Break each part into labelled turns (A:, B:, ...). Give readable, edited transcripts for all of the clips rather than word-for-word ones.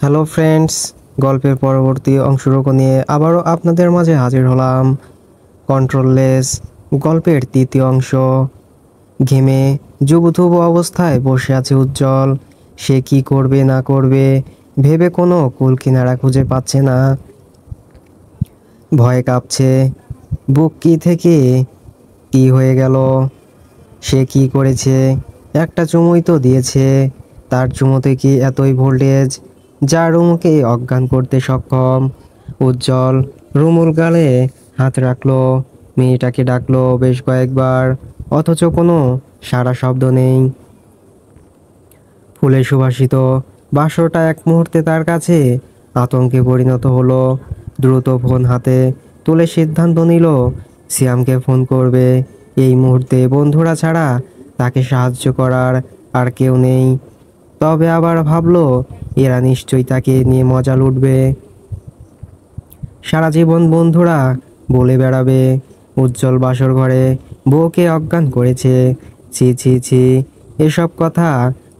A: Hello friends, গল্পের পরবর্তী অংশটুকু নিয়ে আবারও আপনাদের মাঝে হাজির হলাম। কন্ট্রোললেস গল্পের তৃতীয় অংশ। ঘেমে জুবুথুবু অবস্থায় বসে আছে উজ্জ্বল। সে কি করবে না করবে ভেবে কোনো কুল কিনারা খুঁজে পাচ্ছে না। ভয়ে কাঁপছে বুক। কি থেকে কি হয়ে গেল? সে কি করেছে? একটা চুমুই তো দিয়েছে। তার চুমোতে কি এতই ভোল্টেজ যা রুমুকে অজ্ঞান করতে সক্ষম? উজ্জ্বল রুমুর গালে হাত রাখলো, মেয়েটাকে ডাকলো বেশ কয়েকবার, অথচ কোনো সাড়া শব্দ নেই। ফুলে সুবাসিত বাসরটা এক মুহূর্তে তার কাছে আতঙ্কে পরিণত হলো। দ্রুত ফোন হাতে তুলে সিদ্ধান্ত নিল সিয়ামকে ফোন করবে। এই মুহূর্তে বন্ধুরা ছাড়া তাকে সাহায্য করার আর কেউ নেই। তবে আবার ভাবলো এরা নিশ্চয়ই তাকে নিয়ে মজা লুটবে। সারা জীবন বন্ধুরা বলে বেড়াবে উজ্জ্বল বাসর ঘরে বউকে অজ্ঞান করেছে। ছি ছি ছি, এসব কথা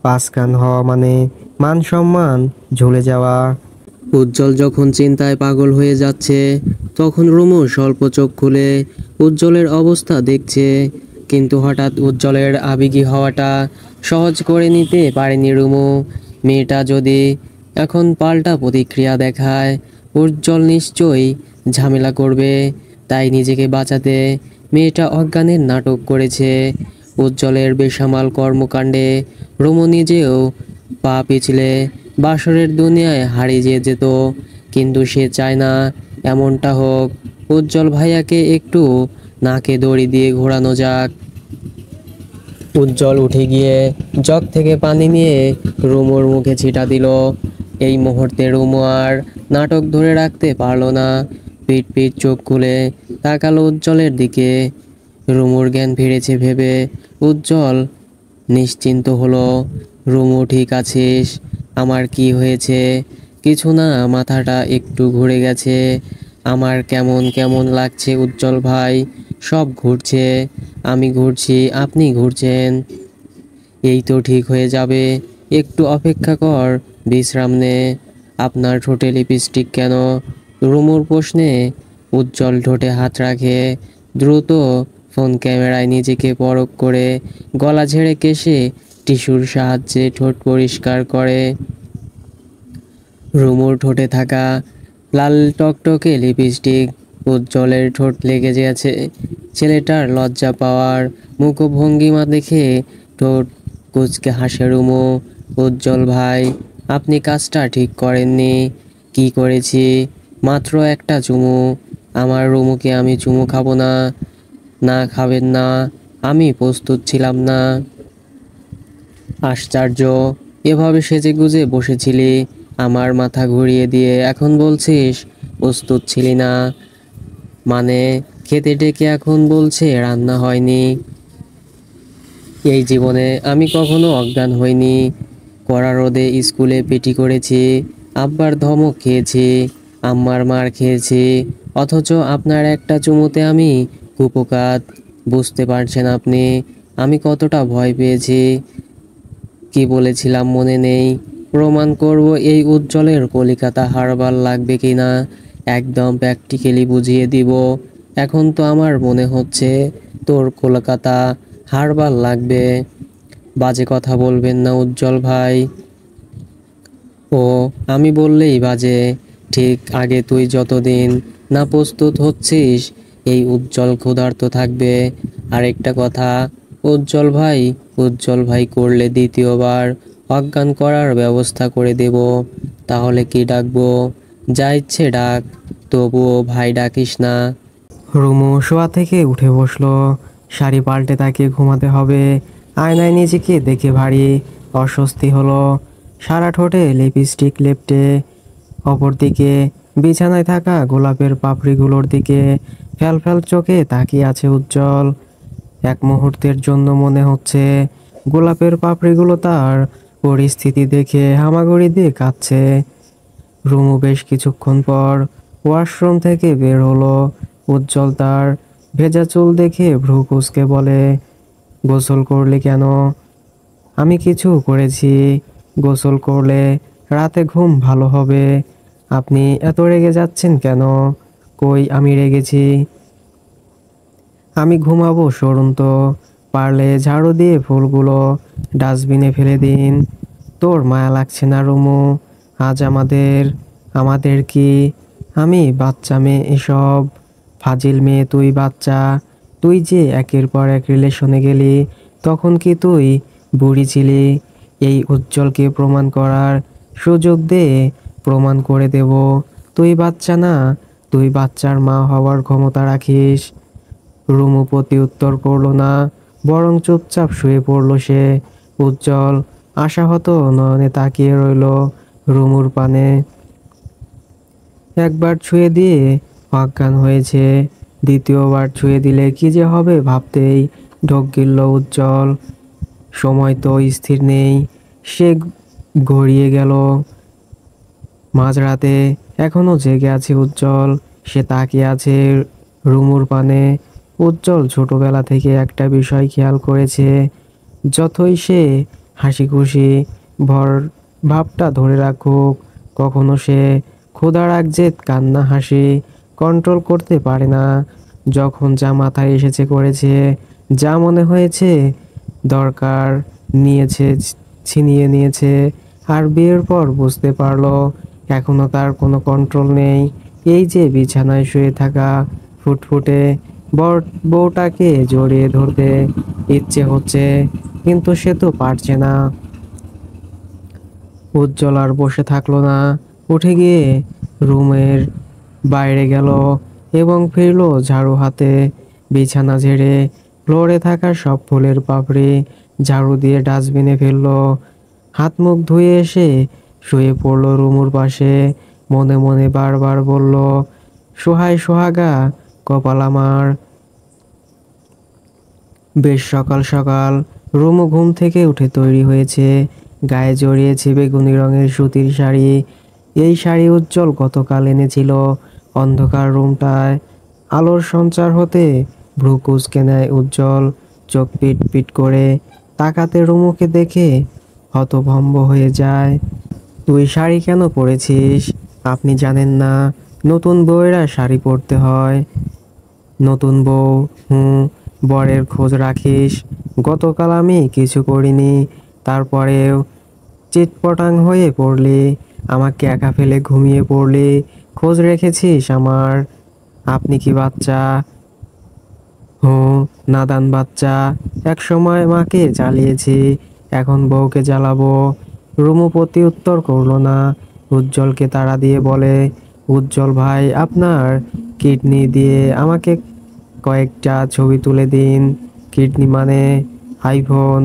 A: পাঁচ কান হওয়া মানে মান সম্মান ঝুলে যাওয়া। উজ্জ্বল যখন চিন্তায় পাগল হয়ে যাচ্ছে তখন রুমু স্বল্প চোখ খুলে উজ্জ্বলের অবস্থা দেখছে। কিন্তু হঠাৎ উজ্জ্বলের আবেগী হওয়াটা সহজ করে নিতে পারেনি রুমু। মেয়েটা যদি এখন পাল্টা প্রতিক্রিয়া দেখায় উজ্জ্বল নিশ্চয়ই ঝামেলা করবে। তাই নিজেকে বাঁচাতে মেয়েটা অজ্ঞানের নাটক করেছে। উজ্জ্বলের বেসামাল কর্মকাণ্ডে রুমু নিজেও পা পিছলে বাসরের দুনিয়ায় হারিয়ে যেত। কিন্তু সে চায় না এমনটা হোক। উজ্জ্বল ভাইয়াকে একটু নাকে দড়ি দিয়ে ঘোরানো যাক। উজ্জ্বল উঠে গিয়ে জগ থেকে পানি নিয়ে রুমুর মুখে ছিটা দিল। এই মুহূর্তে রুমু আর নাটক ধরে রাখতে পারলো না। পিট পিট চোখ খুলে তাকালো উজ্জ্বলের দিকে। রুমুর জ্ঞান ফিরেছে ভেবে উজ্জ্বল নিশ্চিন্ত হলো। রুমু, ঠিক আছিস? আমার কি হয়েছে? কিছু না, মাথাটা একটু ঘুরে গেছে। আমার কেমন কেমন লাগছে উজ্জ্বল ভাই। সব ঘুরছে, আমি ঘুরছি, আপনি ঘুরছেন। এই তো ঠিক হয়ে যাবে, একটু অপেক্ষা কর, বিশ্রাম নে। আপনার ঠোঁটে লিপস্টিক কেন? রুমুর প্রশ্নে উজ্জ্বল ঠোঁটে হাত রাখে। দ্রুত ফোন ক্যামেরায় নিজেকে পরখ করে গলা ঝেড়ে কেশে টিস্যুর সাহায্যে ঠোঁট পরিষ্কার করে। রুমুর ঠোঁটে থাকা লাল টকটকে লিপস্টিক উজ্জ্বলের ঠোঁট লেগে গেছে। ছেলেটার লজ্জা পাওয়ার মুখভঙ্গিমা দেখে ঠোঁট কুঁচকে হাসে রুমু। উজ্জ্বল ভাই, আপনি কাজটা ঠিক করেননি। কি করেছি? মাত্র একটা চুমু। আমার রুমুকে আমি চুমু খাবো না? না, খাবেন না। আমি প্রস্তুত ছিলাম না। আশ্চর্য, এভাবে সেজেগুজে বসেছিলি, আমার মাথা ঘুরিয়ে দিয়ে এখন বলছিস প্রস্তুত ছিলি না? মানে খেতে ডেকে এখন বলছে রান্না হয়নি। এই জীবনে আমি কখনো অজ্ঞান হইনি। কড়া রোদে স্কুলে পিটি করেছি, আব্বার ধমক খেয়েছি, আম্মার মার খেয়েছি, অথচ আপনার একটা চুমুতে আমি কুপোকাত। বুঝতে পারছেন আপনি আমি কতটা ভয় পেয়েছি? কি বলেছিলাম মনে নেই? প্রমাণ করব এই উজ্জ্বলের কলিকাতা হারবার লাগবে কিনা একদম প্র্যাকটিক্যালি বুঝিয়ে দিব। এখন তো আমার মনে হচ্ছে তোর কলকাতা হারবার লাগবে। বাজে কথা বলবেন না উজ্জ্বল ভাই। ও, আমি বললেই বাজে? ঠিক আগে তুই যতদিন না প্রস্তুত হচ্ছিস এই উজ্জ্বল ক্ষুধার্ত থাকবে। আরেকটা কথা, উজ্জ্বল ভাই করলে দ্বিতীয়বার অজ্ঞান করার ব্যবস্থা করে দেব। তাহলে কি ডাকবো? যা ইচ্ছে ডাক, তবুও ভাই ডাকিস না। রুমু শোয়া থেকে উঠে বসলো। শাড়ি পাল্টে তাকে ঘুমাতে হবে। আয়নায় নিজেকে দেখে ভারী অস্বস্তি হলো। সারা ঠোঁটে লিপস্টিক লেপ্টে। অপরদিকে বিছানায় থাকা গোলাপের পাপড়িগুলোর দিকে ফ্যাল ফ্যাল চোখে তাকিয়ে আছে উজ্জ্বল। এক মুহূর্তের জন্য মনে হচ্ছে গোলাপের পাপড়িগুলো তার পরিস্থিতি দেখে হামাগুড়ি দিয়ে কাঁদছে। রুমু বেশ কিছুক্ষণ পর ওয়াশরুম থেকে বের হলো। উজ্জ্বল তার ভেজা চুল দেখে ভ্রু কুঁচকে বলে, গোসল করলি কেন? আমি কিছু করেছি? গোসল করলে রাতে ঘুম ভালো হবে। আপনি এত রেগে যাচ্ছেন কেন? কই আমি রেগেছি? আমি ঘুমাবো, সরুন তো। পারলে ঝাড়ু দিয়ে ফুলগুলো ডাস্টবিনে ফেলে দিন। তোর মায়া লাগছে না রুমু? আজ আমাদের আমাদের কি? আমি বাচ্চা মেয়ে এসব? ফাজিল মেয়ে তুই, বাচ্চা। তুই যে একের পর এক রিলেশনে গেলি, তখন কি তুই বুড়ি ছিলি? এই উজ্জ্বলকে প্রমাণ করার সুযোগ দে, প্রমাণ করে দেব তুই বাচ্চা না। তুই বাচ্চার মা হওয়ার ক্ষমতা রাখিস। রুমু প্রতি উত্তর করলো না, বরং চুপচাপ শুয়ে পড়ল সে। উজ্জ্বল আশাহত নয়নে তাকিয়ে রইল রুমুর পানে। একবার ছুঁয়ে দিয়ে অজ্ঞান হয়েছে, দ্বিতীয়বার ছুঁয়ে দিলে কি যে হবে ভাবতেই ঢোক গিলল উজ্জ্বল। সময় তো স্থির নেই, সে গড়িয়ে গেল মাঝরাতে। এখনো জেগে আছে উজ্জ্বল, সে তাকিয়ে আছে রুমুর পানে। উজ্জ্বল ছোটবেলা থেকে একটা বিষয় খেয়াল করেছে, যতই সে হাসি খুশি ভর ভাবটা ধরে রাখুক, কখনো সে ক্ষুধার একজেদ কান্না হাসি কন্ট্রোল করতে পারে না। যখন যা মাথায় এসেছে করেছে, যা মনে হয়েছে দরকার নিয়েছে, ছিনিয়ে নিয়েছে। আর বিয়ের পর বুঝতে পারলো এখনো তার কোনো কন্ট্রোল নেই। এই যে বিছানায় শুয়ে থাকা ফুটফুটে বউটাকে জড়িয়ে ধরতে ইচ্ছে হচ্ছে, কিন্তু সে তো পারছে না। উজ্জ্বল আর বসে থাকলো না, উঠে গিয়ে রুমের বাইরে গেল এবং ফিরলো ঝাড়ু হাতে। বিছানা ঝেড়ে ফ্লোরে থাকা সব ফুলের পাপড়ি ঝাড়ু দিয়ে ডাস্টবিনে ফেললো। হাত মুখ ধুয়ে এসে শুয়ে পড়লো রুমুর পাশে। মনে মনে বারবার বলল, সোহায় সোহাগা কপাল আমার। বেশ সকাল সকাল রুমু ঘুম থেকে উঠে তৈরি হয়েছে, গায়ে জড়িয়েছে বেগুনি রঙের সুতির শাড়ি। এই শাড়ি উজ্জ্বল গতকাল এনেছিল। অন্ধকার রুমটায় আলোর সঞ্চার হতে ভ্রু কুঁচকে নেয় উজ্জ্বল, চোখ পিট পিট করে তাকাতে রুমুকে দেখে হতভম্ব হয়ে যায়। তুই শাড়ি কেন পরেছিস? আপনি জানেন না নতুন বউয়েরা শাড়ি পরতে হয়? নতুন বউ, হুঁ, বরের খোঁজ রাখিস। গতকাল আমি কিছু করিনি, তারপরেও চিৎপটাং হয়ে পড়লি, আমাকে একা ফেলে ঘুমিয়ে পড়লি, খোঁজ রেখেছিস আমার? আপনি কি বাচ্চা? হুঁ, নাদান বাচ্চা। এক সময় মাকে জ্বালিয়েছি, এখন বউকে জ্বালাবো। রুমু প্রতি উত্তর করলো না, উজ্জ্বলকে তাড়া দিয়ে বলে, উজ্জ্বল ভাই, আপনার কিডনি দিয়ে আমাকে কয়েকটা ছবি তুলে দিন। কিডনি মানে আইফোন।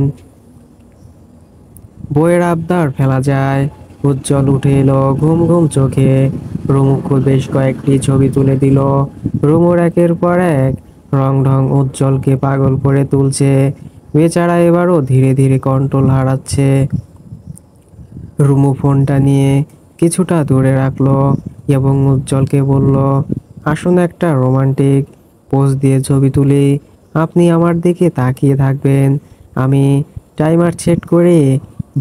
A: বইয়ের আবদার ফেলা যায়। উজ্জ্বল উঠে এলো ঘুম ঘুম চোখে, রুমুকে বেশ কয়েকটি ছবি তুলে দিল। রুমুর একের পর এক রং ঢং উজ্জ্বলকে পাগল করে তুলছে। বেচারা এবারও ধীরে ধীরে কন্ট্রোল হারাচ্ছে। রুমু ফোনটা নিয়ে কিছুটা দূরে রাখলো এবং উজ্জ্বলকে বলল, আসুন একটা রোমান্টিক পোজ দিয়ে ছবি তুলি। আপনি আমার দিকে তাকিয়ে থাকবেন, আমি টাইমার সেট করে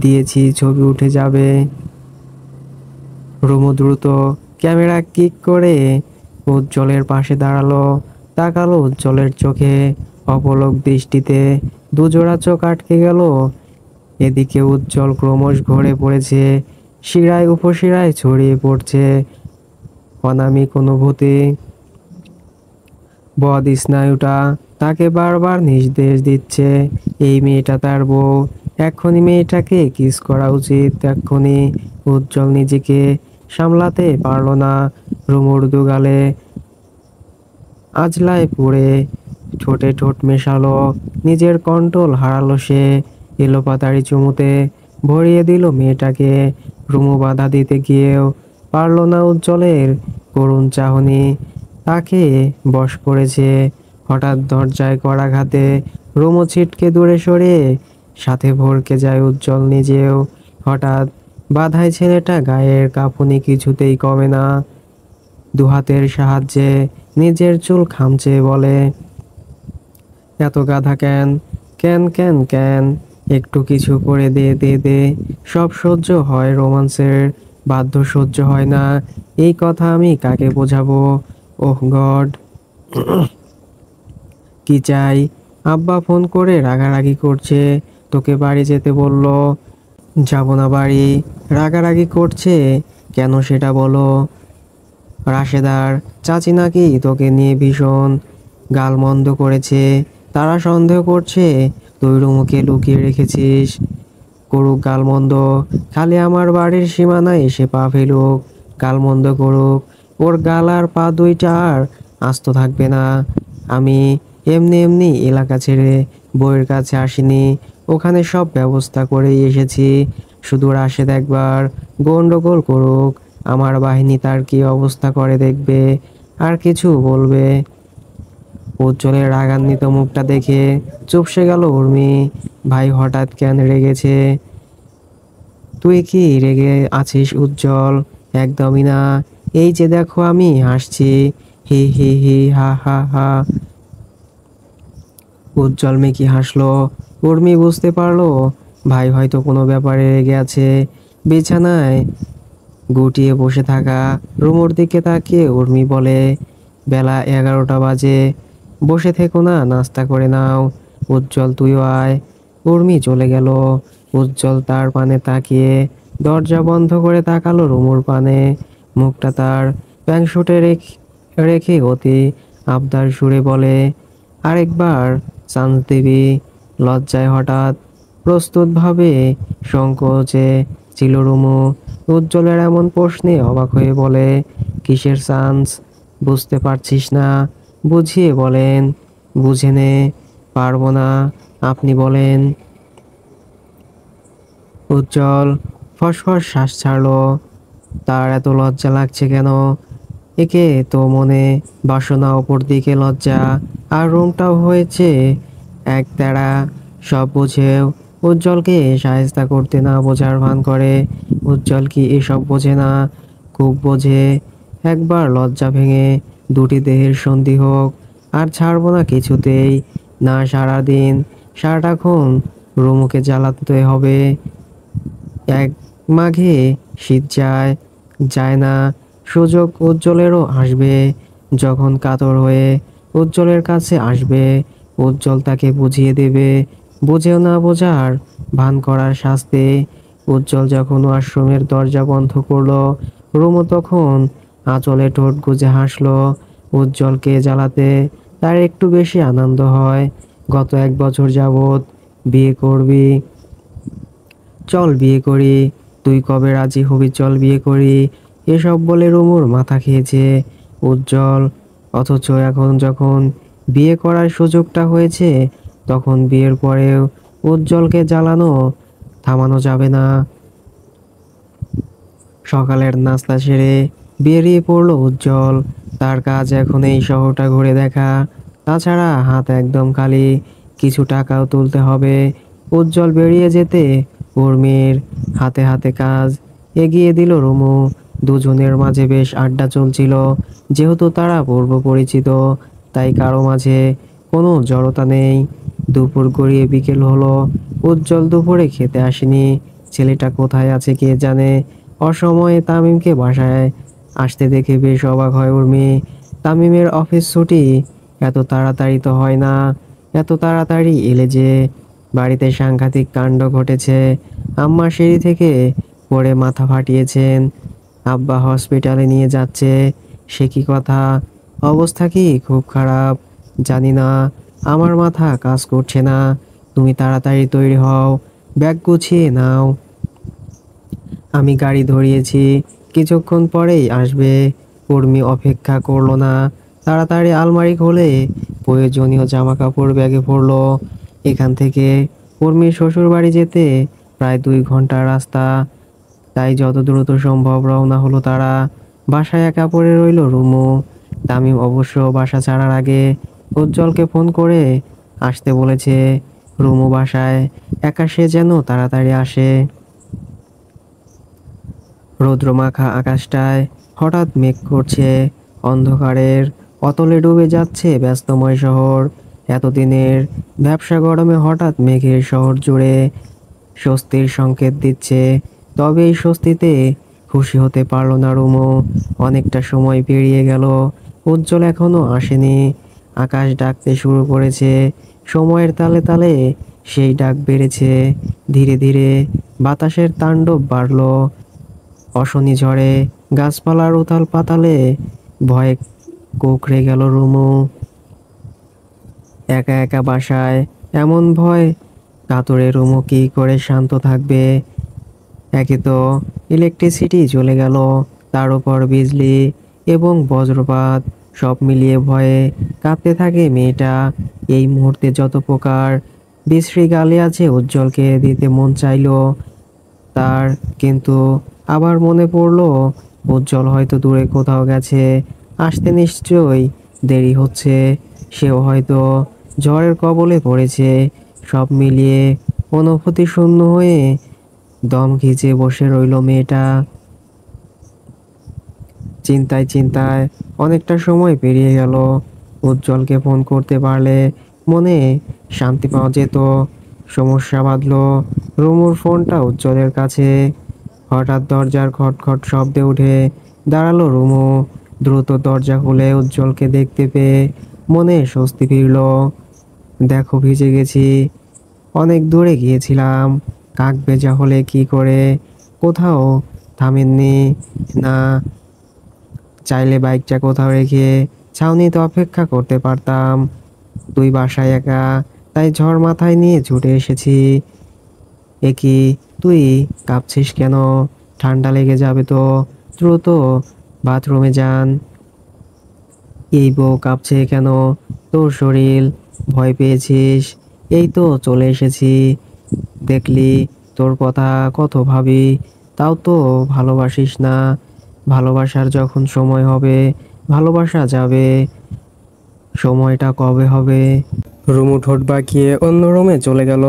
A: দিয়েছি, ছবি উঠে যাবে। রুমু দ্রুত ক্যামেরা কিক করে উজ্জ্বলের পাশে দাঁড়ালো, তাকালো উজ্জ্বলের চোখে অপলক দৃষ্টিতে। দুজোড়া চোখ আটকে গেল। এদিকে উজ্জ্বল ক্রমশ ঘরে পড়েছে, শিরায় উপশিরায় ছড়িয়ে পড়ছে অনামিক অনুভূতি। বদ স্নায়ুটা তাকে বারবার নির্দেশ দিচ্ছে, এই মেয়েটা তার বউ, এক্ষুনি মেয়েটাকে কিস করা উচিত, এক্ষুনি। উজ্জ্বল নিজেকে সামলাতে পারল না। রুমুর দুগালে আজলায় পড়ে ঠোঁটে ঠোঁট মেশালো, নিজের কন্ট্রোল হারালো সে। এলোপাতাড়ি চুমুতে ভরিয়ে দিল মেয়েটাকে। রুমু বাধা দিতে গিয়েও পারল না উজ্জ্বলের করুণ চাহনি তাকে বশ করেছে। হঠাৎ দরজায় করাঘাতে রুমু ছিটকে দূরে সরে, সাথে ভরকে যায় উজ্জ্বল নিজেও। হঠাৎ বাধায় ছেলেটা গায়ের কাঁপুনি কিছুতেই কমে না, দুহাতের সাহায্যে নিজের চুল খামচে বলে, এত গাধা কেন? কেন কেন কেন? একটু কিছু করে দে দে দে, সব সহ্য হয় রোমান্সের, বাধ্য সহ্য হয় না। এই কথা আমি কাকে বোঝাবো? ওহ গড। কি চাই? আব্বা ফোন করে রাগারাগি করছে, তোকে বাড়ি যেতে বলল। যাব না বাড়ি। রাগারাগি করছে কেন সেটা বলো। রাশেদার চাচি নাকি তোকে নিয়ে ভীষণ গালমন্দ করেছে, তারা সন্দেহ করছে তুই রুমুকে লুকিয়ে রেখেছিস। করুক গালমন্দ, খালি আমার বাড়ির সীমানায় এসে পা ফেলুক, গালমন্দ করুক, ওর গাল আর পা দুইটা আর আস্ত থাকবে না। আমি এমনি এমনি এলাকা ছেড়ে বউয়ের কাছে আসিনি, ওখানে সব ব্যবস্থা করেই এসেছি। শুধু রাশেদ একবার গন্ডগোল করুক, আমার বাহিনী তার কি অবস্থা করে দেখবে, আর কিছু বলবে। উজ্জ্বলের রাগান্বিত মুখটা দেখে চুপসে গেল উর্মি। ভাই হঠাৎ কেন রেগেছে? তুই কি রেগে আছিস উজ্জ্বল? একদমই না। এই যে দেখো আমি হাসছি, হি হি হি হা হা হা। উজ্জ্বল মেকি হাসলো। উর্মি বুঝতে পারলো ভাই হয়তো কোনো ব্যাপারে রেগে আছে। বিছানায় গুটিয়ে বসে থাকা রুমুর দিকে তাকিয়ে উর্মি বলে, বেলা 11টা বাজে, বসে থেকো না, নাস্তা করে নাও। উজ্জ্বল তুইও আয়। উর্মি চলে গেল। উজ্জ্বল তার পানে তাকিয়ে দরজা বন্ধ করে তাকালো রুমুর পানে। মুখটা তার প্যান্টশুটে রেখে অতি আবদার সুরে বলে, আরেকবার চান্স দিবি? লজ্জায় হঠাৎ প্রস্তুতভাবে সংকোচে ছিল রুমু। উজ্জ্বলের এমন প্রশ্নে অবাক হয়ে বলে, কিসের চান্স? বুঝতে পারছিস না? বুঝিয়ে বলেন। বুঝে নে। পারবো না, আপনি বলেন। উজ্জ্বল ফসফস শ্বাস ছাড়লো। তার এত লজ্জা লাগছে কেন? একে তো মনে বাসনা, অপর দিকে লজ্জা, আর রুমটাও হয়েছে এক তেড়া। সব বুঝেও উজ্জ্বলকে সাহেস্তা করতে না বোঝার ভান করে। উজ্জ্বল কি এসব বোঝে না? খুব বোঝে। একবার লজ্জা ভেঙে দুটি দেহের সন্ধি হোক, আর ছাড়বো না কিছুতেই। না, সারাদিন সারাটাক্ষণ রুমুকে জ্বালাতে হবে। এক মাঘে শীত যায় যায় না, সুযোগ উজ্জ্বলেরও আসবে। যখন কাতর হয়ে উজ্জ্বলের কাছে আসবে, উজ্জ্বল তাকে বুঝিয়ে দেবে বুঝেও না বোঝার ভান করার শাস্তি। উজ্জ্বল যখন ওয়াশরুমের দরজা বন্ধ করলো, রুমু তখন আঁচলে ঠোঁট গুজে হাসলো। উজ্জ্বলকে জ্বালাতে তার একটু বেশি আনন্দ হয়। গত 1 বছর যাবৎ বিয়ে করবি, চল বিয়ে করি, তুই কবে রাজি হবি, চল বিয়ে করি, এসব বলে রুমুর মাথা খেয়েছে উজ্জ্বল। অথচ এখন যখন বিয়ে করার সুযোগটা হয়েছে, তখন বিয়ের পরেও উজ্জ্বলকে জ্বালানো থামানো যাবে না। সকালের নাস্তা সেরে বেরিয়ে পড়লো উজ্জ্বল। তার কাজ এখন এই শহরটা ঘুরে দেখা, তাছাড়া হাত একদম খালি, কিছু টাকাও তুলতে হবে। উজ্জ্বল বেরিয়ে যেতে উর্মির হাতে হাতে কাজ এগিয়ে দিল রুমু। দুজনের মাঝে বেশ আড্ডা চলছিল। যেহেতু তারা পূর্ব পরিচিত, তাই কারো মাঝে কোনো জড়তা নেই। দুপুর গড়িয়ে বিকেল হলো। উজ্জ্বল দুপুরে খেতে আসেনি। ছেলেটা কোথায় আছে কে জানে। অসময়ে তামিমকে বাসায় আসতে দেখে বেশ অবাক হয় উর্মি। তামিমের অফিস ছুটি এত তাড়াতাড়ি তো হয় না। এত তাড়াতাড়ি এলে যে? বাড়িতে সাংঘাতিক কাণ্ড ঘটেছে। আম্মা সিঁড়ি থেকে পড়ে মাথা ফাটিয়েছেন, আব্বা হসপিটালে নিয়ে যাচ্ছে। সে কি কথা? অবস্থা কি খুব খারাপ? জানি না, আমার মাথা কাজ করছে না। তুমি তাড়াতাড়ি তৈরি হও, ব্যাগ গুছিয়ে নাও, আমি গাড়ি ধরিয়েছি, কিছুক্ষণ পরেই আসবে। উর্মি অপেক্ষা করলো না, তাড়াতাড়ি আলমারি খুলে প্রয়োজনীয় জামা কাপড় ব্যাগে পড়লো। এখান থেকে উর্মির শ্বশুর বাড়ি যেতে প্রায় 2 ঘন্টা রাস্তা, তাই যত দ্রুত সম্ভব রওনা হলো তারা। বাসায় একা পড়ে রইল রুমু। তামিম অবশ্য বাসা ছাড়ার আগে উজ্জ্বলকে ফোন করে আসতে বলেছে। রুমু বাসায় একা, সে যেন তাড়াতাড়ি আসে। রৌদ্রমাখা আকাশটায় হঠাৎ মেঘ করছে, অন্ধকারের অতলে ডুবে যাচ্ছে ব্যস্তময় শহর। এতদিনের ব্যবসা গরমে হঠাৎ মেঘের শহর জুড়ে স্বস্তির সংকেত দিচ্ছে। তবে এই স্বস্তিতে খুশি হতে পারল না রুমু। অনেকটা সময় পেরিয়ে গেল, উজ্জ্বল এখনো আসেনি। আকাশ ডাকতে শুরু করেছে, সময়ের তালে তালে সেই ডাক বেড়েছে। ধীরে ধীরে বাতাসের তাণ্ডব বাড়ল, অশনি ঝড়ে গাছপালার উথাল পাতালে ভয়ে কুঁকড়ে গেল রুমু। একা একা বাসায় এমন ভয় কাতরে রুমু কি করে শান্ত থাকবে। একে তো ইলেকট্রিসিটি চলে গেল, তার উপর বিজলি এবং বজ্রপাত, সব মিলিয়ে ভয়ে কাঁপতে থাকে মেয়েটা। এই মুহূর্তে যত প্রকার বিশ্রী গালি আছে উজ্জ্বলকে দিতে মন চাইলো তার, কিন্তু আবার মনে পড়লো উজ্জ্বল হয়তো দূরে কোথাও গেছে, আসতে নিশ্চয়ই দেরি হচ্ছে। সেও হয়তো ঝড়ের কবলে পড়েছে। সব মিলিয়ে অনুভূতি শূন্য হয়ে দম ঘিচে বসে রইল মেয়েটা। চিন্তায় চিন্তায় অনেকটা সময় পেরিয়ে গেল। উজ্জ্বলকে ফোন করতে পারলে মনে শান্তি পাওয়া যেত। সমস্যা বাঁধলো, রুমুর ফোনটা উজ্জ্বলের কাছে। হঠাৎ দরজার খটখট শব্দে উঠে দাঁড়ালো রুমু। দ্রুত দরজা খুলে উজ্জ্বলকে দেখতে পেয়ে মনে স্বস্তি ফিরল। দেখো ভিজে গেছি, অনেক দূরে গিয়েছিলাম। কাক ভেজা হলে কি করে, কোথাও থামেননি না, চাইলে বাইকটা কোথাও রেখে ছাউনিতে অপেক্ষা করতে পারতাম। তুই বাসায় একা, তাই ঝড় মাথায় নিয়ে ছুটে এসেছি। এ কি, তুই কাঁপছিস কেন? ঠান্ডা লেগে যাবে তো, দ্রুত বাথরুমে যান। এই বউ কাঁপছে কেন? তোর শরীর, ভয় পেয়েছিস? এই তো চলে এসেছি। দেখলি, তোর কথা কত ভাবি, তাও তো ভালোবাসিস না। ভালোবাসার যখন সময় হবে ভালোবাসা যাবে, সময়টা কবে হবে? রুমু ঠোঁট বাঁকিয়ে অন্য রুমে চলে গেল।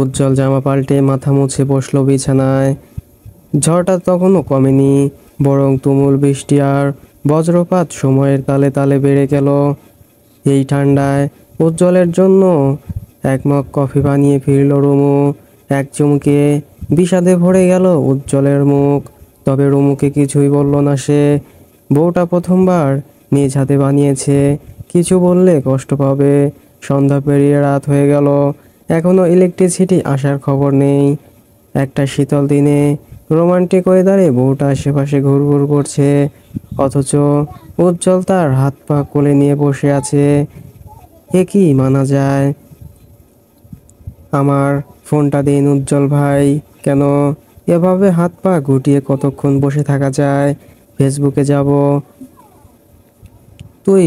A: উজ্জ্বল জামা পাল্টে মাথা মুছে বসলো বিছানায়। ঝড়টা তখনও কমেনি, বরং তুমুল বৃষ্টি আর বজ্রপাত সময়ের তালে তালে বেড়ে গেল। এই ঠান্ডায় উজ্জ্বলের জন্য এক মগ কফি বানিয়ে ফিরল রুমু। এক চুমুকে বিষাদে ভরে গেল উজ্জ্বলের মুখ। তবে রুমুকে কিছুই বলল না সে। বউটা প্রথমবার নিজ হাতে বানিয়েছে, কিছু বললে কষ্ট পাবে। সন্ধ্যা পেরিয়ে রাত হয়ে গেল, এখনো ইলেকট্রিসিটি আসার খবর নেই। একটা শীতল দিনে রোমান্টিক ওয়েদারে বউটা আশেপাশে ঘুরঘুর করছে, অথচ উজ্জ্বল তার হাত পা কোলে নিয়ে বসে আছে। এ কি মানা যায়? আমার ফোনটা দিন উজ্জ্বল ভাই। কেন এভাবে হাত পা গুটিয়ে কতক্ষণ বসে থাকা যায়? ফেসবুকে যাব। তুই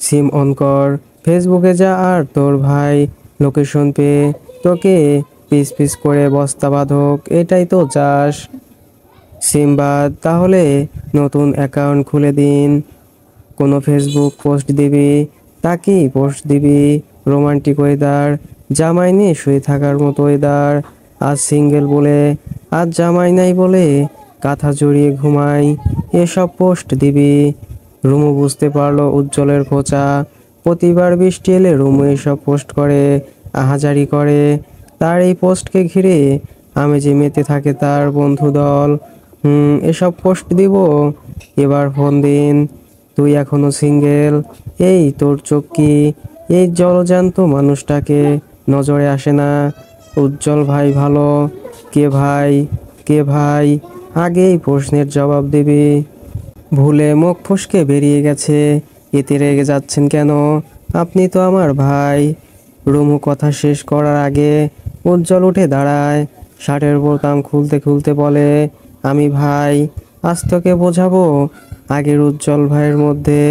A: সিম অন কর, ফেসবুকে যা, আর তোর ভাই লোকেশন পেয়ে তোকে পিস পিস করে বস্তা বাঁধক, এটাই তো চাস। সিম বাদ, তাহলে নতুন অ্যাকাউন্ট খুলে দিন। কোনো ফেসবুক পোস্ট দিবি, তাকেই পোস্ট দিবি। রোমান্টিক ওয়েদার, জামাই নিয়ে শুয়ে থাকার মতো ওয়েদার। আজ সিঙ্গেল বলে, আজ জামাই নাই বলে কাঁথা জড়িয়ে ঘুমাই, এসব পোস্ট দিবি। রুমু বুঝতে পারলো উজ্জ্বলের খোঁচা। প্রতিবার বৃষ্টি এলে রুমু এসব পোস্ট করে, আহাজারি করে। তার এই পোস্টকে ঘিরে আমেজে মেতে থাকে তার বন্ধু দল। এসব পোস্ট দিব। এবার ফোন দিন। তুই এখনো সিঙ্গেল, এই তোর চোখ কি এই জলজান্ত মানুষটাকে নজরে আসে না? উজ্জ্বল ভাই ভালো, কে ভাই, কে ভাই? আগেই প্রশ্নের জবাব দিবি। ভুলে মুখ ফসকে বেরিয়ে গেছে, এতে রেগে যাচ্ছেন কেন? আপনি তো আমার ভাই। রুমু কথা শেষ করার আগে উজ্জ্বল উঠে দাঁড়ায়, শার্টের বোতাম খুলতে খুলতে বলে, আমি ভাই, আজ তোকে বোঝাবো আগের উজ্জ্বল ভাইয়ের মধ্যে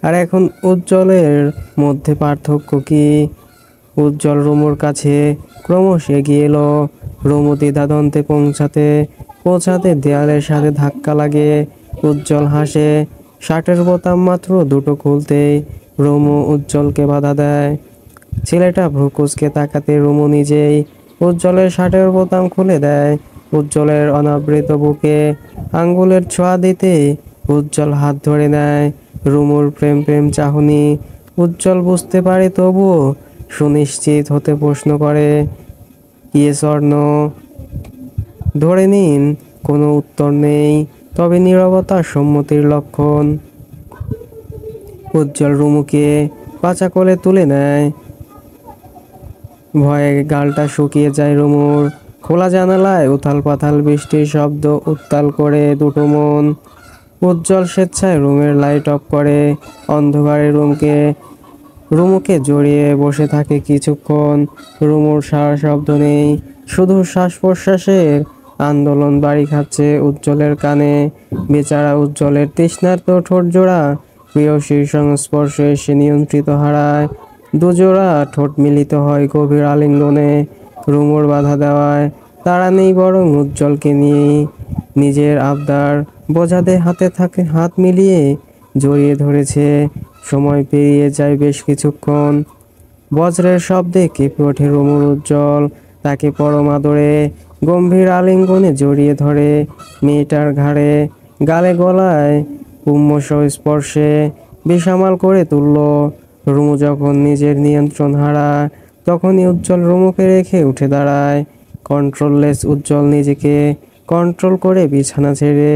A: আর এখন উজ্জ্বলের মধ্যে পার্থক্য কি। উজ্জ্বল রুমুর কাছে ক্রমশ এগিয়ে এলো। রুমু দ্বিধাদ্বন্দ্বে পৌঁছাতে পৌঁছাতে দেয়ালের সাথে ধাক্কা লাগে। উজ্জ্বল হাসে, শার্টের বোতাম মাত্র দুটো খুলতেই রুমু উজ্জ্বলকে বাধা দেয়। ছেলেটা ভ্রু কুঁচকে তাকাতে রুমু নিজেই উজ্জ্বলের শার্টের বোতাম খুলে দেয়। উজ্জ্বলের অনাবৃত বুকে আঙ্গুলের ছোঁয়া দিতে উজ্জ্বল হাত ধরে নেয়। রুমুর প্রেম প্রেম চাহনি উজ্জ্বল বুঝতে পারে, তবুও সুনিশ্চিত হতে প্রশ্ন করে, ইয়েস অর নো। ধরে নিন কোনো উত্তর নেই, তবে নীরবতা সম্মতির লক্ষণ। উজ্জ্বল রুমুকে পাচা কোলে তুলে নেয়। ভয়ে গালটা শুকিয়ে যায় রুমুর। খোলা জানালায় উথাল পাথাল বৃষ্টির শব্দ উত্তাল করে দুটো মন। উজ্জ্বল স্বেচ্ছায় রুমের লাইট অফ করে, অন্ধকারে রুমুকে জড়িয়ে বসে থাকে কিছুক্ষণ। রুমুর সারা শব্দ নেই, শুধু শ্বাস প্রশ্বাসের আন্দোলন বাড়ি খাচ্ছে উজ্জ্বলের কানে। বেচারা উজ্জ্বলের তৃষ্ণার্ত ঠোঁট জোড়া প্রেয়সীর সংস্পর্শে এসে নিয়ন্ত্রিত হারায়। দুজোড়া ঠোঁট মিলিত হয় গভীর আলিঙ্গনে। রুমুর বাধা দেওয়ায় তারা নেই, বরং উজ্জ্বলকে নিয়ে নিজের আবদার বোঝাতে হাত মিলিয়ে জড়িয়ে ধরেছে। সময় পেরিয়ে যায় বেশ কিছুক্ষণ। বজ্রের শব্দে কেঁপে ওঠে রুমুর। উজ্জ্বল তাকে পরম আদরে গম্ভীর আলিঙ্গনে জড়িয়ে ধরে। মেয়েটার ঘাড়ে, গালে, গলায় উন্মোষ স্পর্শে বেসামাল করে তুলল। রুমু যখন নিজের নিয়ন্ত্রণ হারায়, তখনই উজ্জ্বল রুমুকে রেখে উঠে দাঁড়ায়। কন্ট্রোললেস উজ্জ্বল নিজেকে কন্ট্রোল করে বিছানা ছেড়ে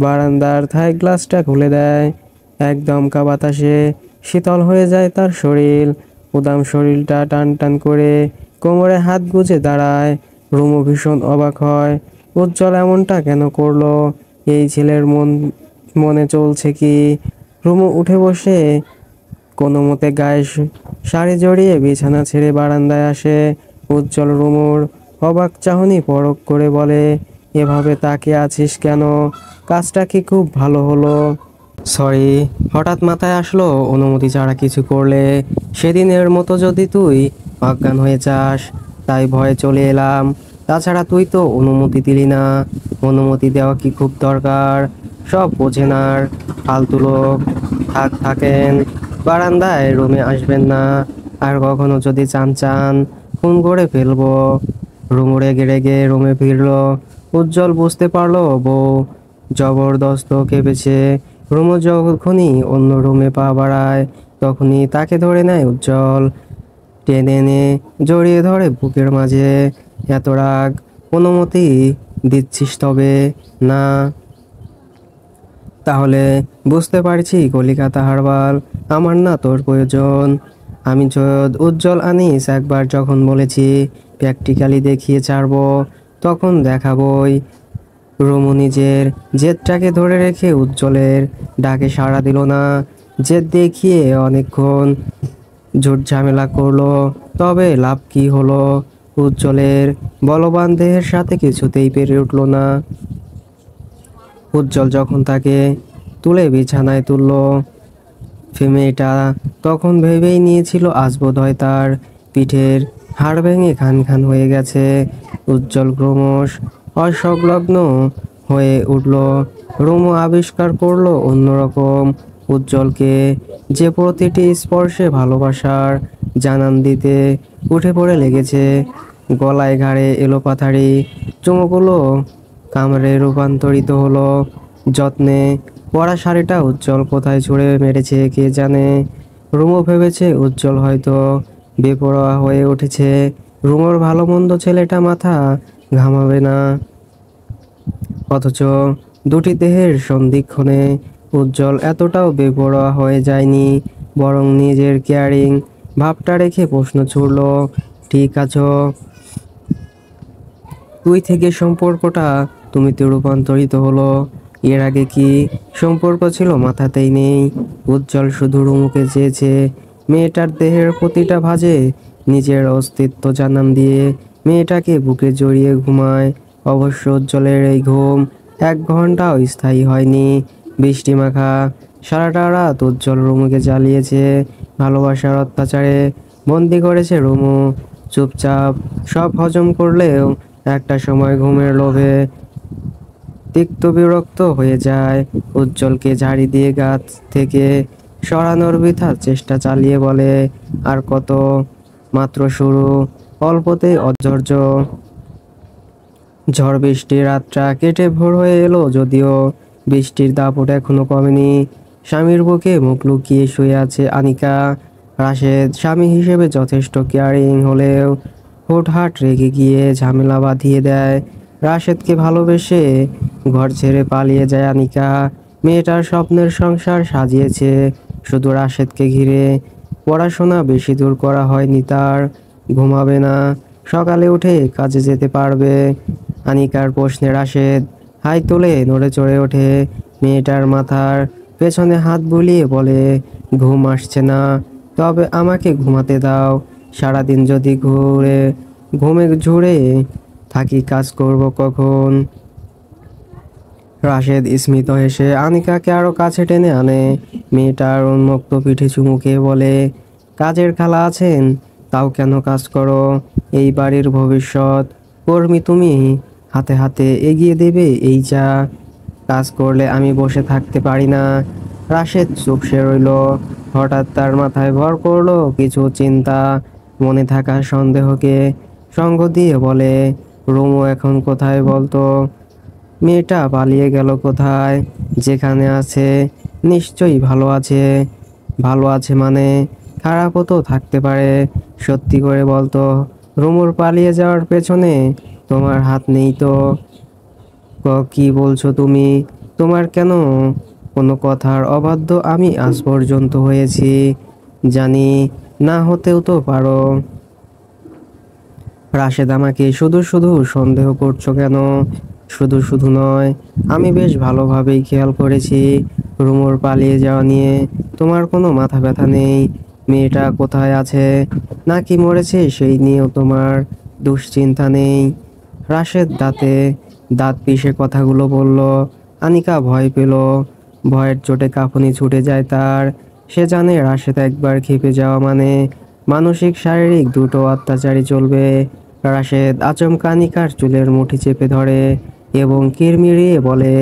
A: বারান্দার থাই গ্লাসটা খুলে দেয়। এক দমকা বাতাসে শীতল হয়ে যায় তার শরীর। উদাম শরীরটা টান টান করে কোমরে হাত গুজে দাঁড়ায়। রুমু ভীষণ অবাক হয়, উজ্জ্বল এমনটা কেন করলো? এই ছেলের মনে চলছে কি? রুমু উঠে বসে কোনো মতে গায়ে শাড়ি জড়িয়ে বিছানা ছেড়ে বারান্দায় আসে। উজ্জ্বল রুমুর অবাক চাহনি পরখ করে বলে, এভাবে তাকিয়ে আছিস কেন? কাজটা কি খুব ভালো হলো? সরি, হঠাৎ মাথায় আসলো অনুমতি ছাড়া কিছু করলে সেদিনের মতো যদি তুই অজ্ঞান হয়ে যাস, তাই ভয়ে চলে এলাম। তাছাড়া তুই তো অনুমতি দিলি না। অনুমতি দেওয়া কি খুব দরকার? সব বোঝেন, আর ফালতু লোক। থাকেন বারান্দায়, রুমে আসবেন না। আর কখনো যদি চান খুন করে ফেলবো। রুমু রেগে রেগে রুমে ফিরলো। উজ্জ্বল বুঝতে পারলো বউ জবরদস্ত কেঁপেছে। রুমু যখনই অন্য রুমে পা বাড়ায়, তখনই তাকে ধরে নেয় উজ্জ্বল। টেনে এনে জড়িয়ে ধরে বুকের মাঝে। এত রাগ? অনুমতি দিচ্ছিস তবে? না? তাহলে বুঝতে পারছি কলিকাতা হারবাল আমার না তোর প্রয়োজন। আমি উজ্জ্বল আনিস একবার যখন বলেছি প্র্যাকটিক্যালি দেখিয়ে ছাড়বো, তখন দেখাবই। রুমু নিজের জেদটাকে ধরে রেখে উজ্জ্বলের ডাকে সাড়া দিল না। জেদ দেখিয়ে অনেকক্ষণ ঝুট ঝামেলা করলো, তবে লাভ কি হলো? উজ্জ্বলের বলবান দেহের সাথে কিছুতেই পেরে উঠল না। উজ্জ্বল যখন তাকে তুলে বিছানায় তুলল, মেয়েটা তখন ভেবেই নিয়েছিল আজ বোধহয় তার পিঠের হাড় ভেঙে খান খান হয়ে গেছে। উজ্জ্বল ক্রমশ অসংলগ্ন হয়ে উঠল। রুমু আবিষ্কার করলো অন্যরকম উজ্জ্বলকে, যে প্রতিটি স্পর্শে ভালোবাসার জানান দিতে উঠে পড়ে লেগেছে। গলায় ঘাড়ে এলোপাথারি চুমুকগুলো কামড়ে রূপান্তরিত হলো যত্নে। পরা শাড়িটা উজ্জ্বল কোথায় ছুঁড়ে মেরেছে কে জানে। রুমু ভেবেছে উজ্জ্বল হয়তো বেপরোয়া হয়ে উঠেছে। রুমুর ভালো মন্দ ছেলেটা মাথা ঘামাবে না। অথচ দুটি দেহের সন্ধিক্ষণে উজ্জ্বল এতটাও বেপরোয়া হয়ে যায়নি, বরং নিজের কেয়ারিং ভাবটা রেখে প্রশ্ন ছুড়ল, ঠিক আছো? তুই থেকে সম্পর্কটা তুমিতে রূপান্তরিত হলো। এর আগে কি সম্পর্ক ছিল মাথাতেই নেই। উজ্জ্বল শুধু রুমুকে চেয়েছে, মেয়েটার দেহের প্রতিটা ভাঁজে নিজের অস্তিত্ব জানান দিয়ে মেয়েটাকে বুকে জড়িয়ে ঘুমায়। অবশ্য উজ্জ্বলের এই ঘুম 1 ঘন্টাও স্থায়ী হয়নি। বৃষ্টি মাখা সারাটা রাত উজ্জ্বল রুমুকে জ্বালিয়েছে, ভালোবাসার অত্যাচারে বন্দি করেছে রুমু। চুপচাপ সব হজম করলেও একটা সময় ঘুমের লোভে তিক্ত বিরক্ত হয়ে যায়। উজ্জ্বলকে ঝাড়ি দিয়ে গাছ থেকে সরানোর বৃথা চেষ্টা চালিয়ে বলে, আর কত? মাত্র শুরু, অল্পতেই অধৈর্য। ঝড় বৃষ্টির রাতটা কেটে ভোর হয়ে এলো, যদিও বৃষ্টির দাপট এখনো কমেনি। স্বামীর বুকে মুখ লুকিয়ে শুয়ে আছে আনিকা।
B: রাশেদ স্বামী হিসেবে যথেষ্ট কেয়ারিং হলেও হুটহাট রেগে গিয়ে ঝামেলা বাঁধিয়ে দেয়। রাশেদকে ভালোবেসে ঘর ছেড়ে পালিয়ে যায় আনিকা। মেয়েটার স্বপ্নের সংসার সাজিয়েছে শুধু রাশেদকে ঘিরে। পড়াশোনা বেশি দূর করা হয়নি তার। ঘুমাবে না, সকালে উঠে কাজে যেতে পারবে। আনিকার প্রশ্নে রাশেদ হাই তুলে নড়ে চড়ে ওঠে। মেয়েটার মাথার পেছনে হাত বুলিয়ে বলে, ঘুম আসছে না, তবে আমাকে ঘুমাতে দাও। সারাদিন যদি ঘুমে ঝুড়ে থাকি কাজ করব কখন? রাশেদ স্মিত হেসে আনিকাকে আরো কাছে টেনে আনে। মেয়েটার উন্মুক্ত পিঠে চুমু খেয়ে বলে, কাজের খালা আছেন, তাও কেন কাজ করো? এই বাড়ির ভবিষ্যৎ কর্মী তুমি, হাতে হাতে এগিয়ে দেবে এই যা। কাজ করলে আমি বসে থাকতে পারি না। রাশেদ চুপসে রইল। হঠাৎ তার মাথায় ভর করলো কিছু চিন্তা। মনে থাকা সন্দেহকে সঙ্গ দিয়ে বলে, রুমু এখন কোথায় বলতো? মেয়েটা পালিয়ে গেল কোথায়? যেখানে আছে নিশ্চয়ই ভালো আছে। ভালো আছে মানে খারাপও তো থাকতে পারে। সত্যি করে বলতো, রুমুর পালিয়ে যাওয়ার পেছনে তোমার হাত নেই তো? কি বলছো তুমি? তোমার কেন কোনো কথার অবাধ্য আমি আজ পর্যন্ত হয়েছি? জানি না হতেও তো পারো। রাশেদ আমাকে শুধু শুধু সন্দেহ করছো কেন? শুধু শুধু নয়, আমি বেশ ভালোভাবেই খেয়াল করেছি। রুমুর পালিয়ে যাওয়া নিয়ে তোমার কোনো মাথা ব্যথা নেই। মেয়েটা কোথায় আছে নাকি মরেছে সেই নিয়েও তোমার দুশ্চিন্তা নেই। রাশেদ দাঁত পিষে কথাগুলো বলল। আনিকা ভয় পেল। ভয়ের চোটে কাঁপুনি ছুটে যায় তার। সে জানে রাশেদ একবার খেপে যাওয়া মানে মানসিক শারীরিক দুটো অত্যাচারই চলবে। রাশেদ আচমকা আনিকার চুলের মুঠি চেপে ধরে এবং কিরমিরিয়ে বলে,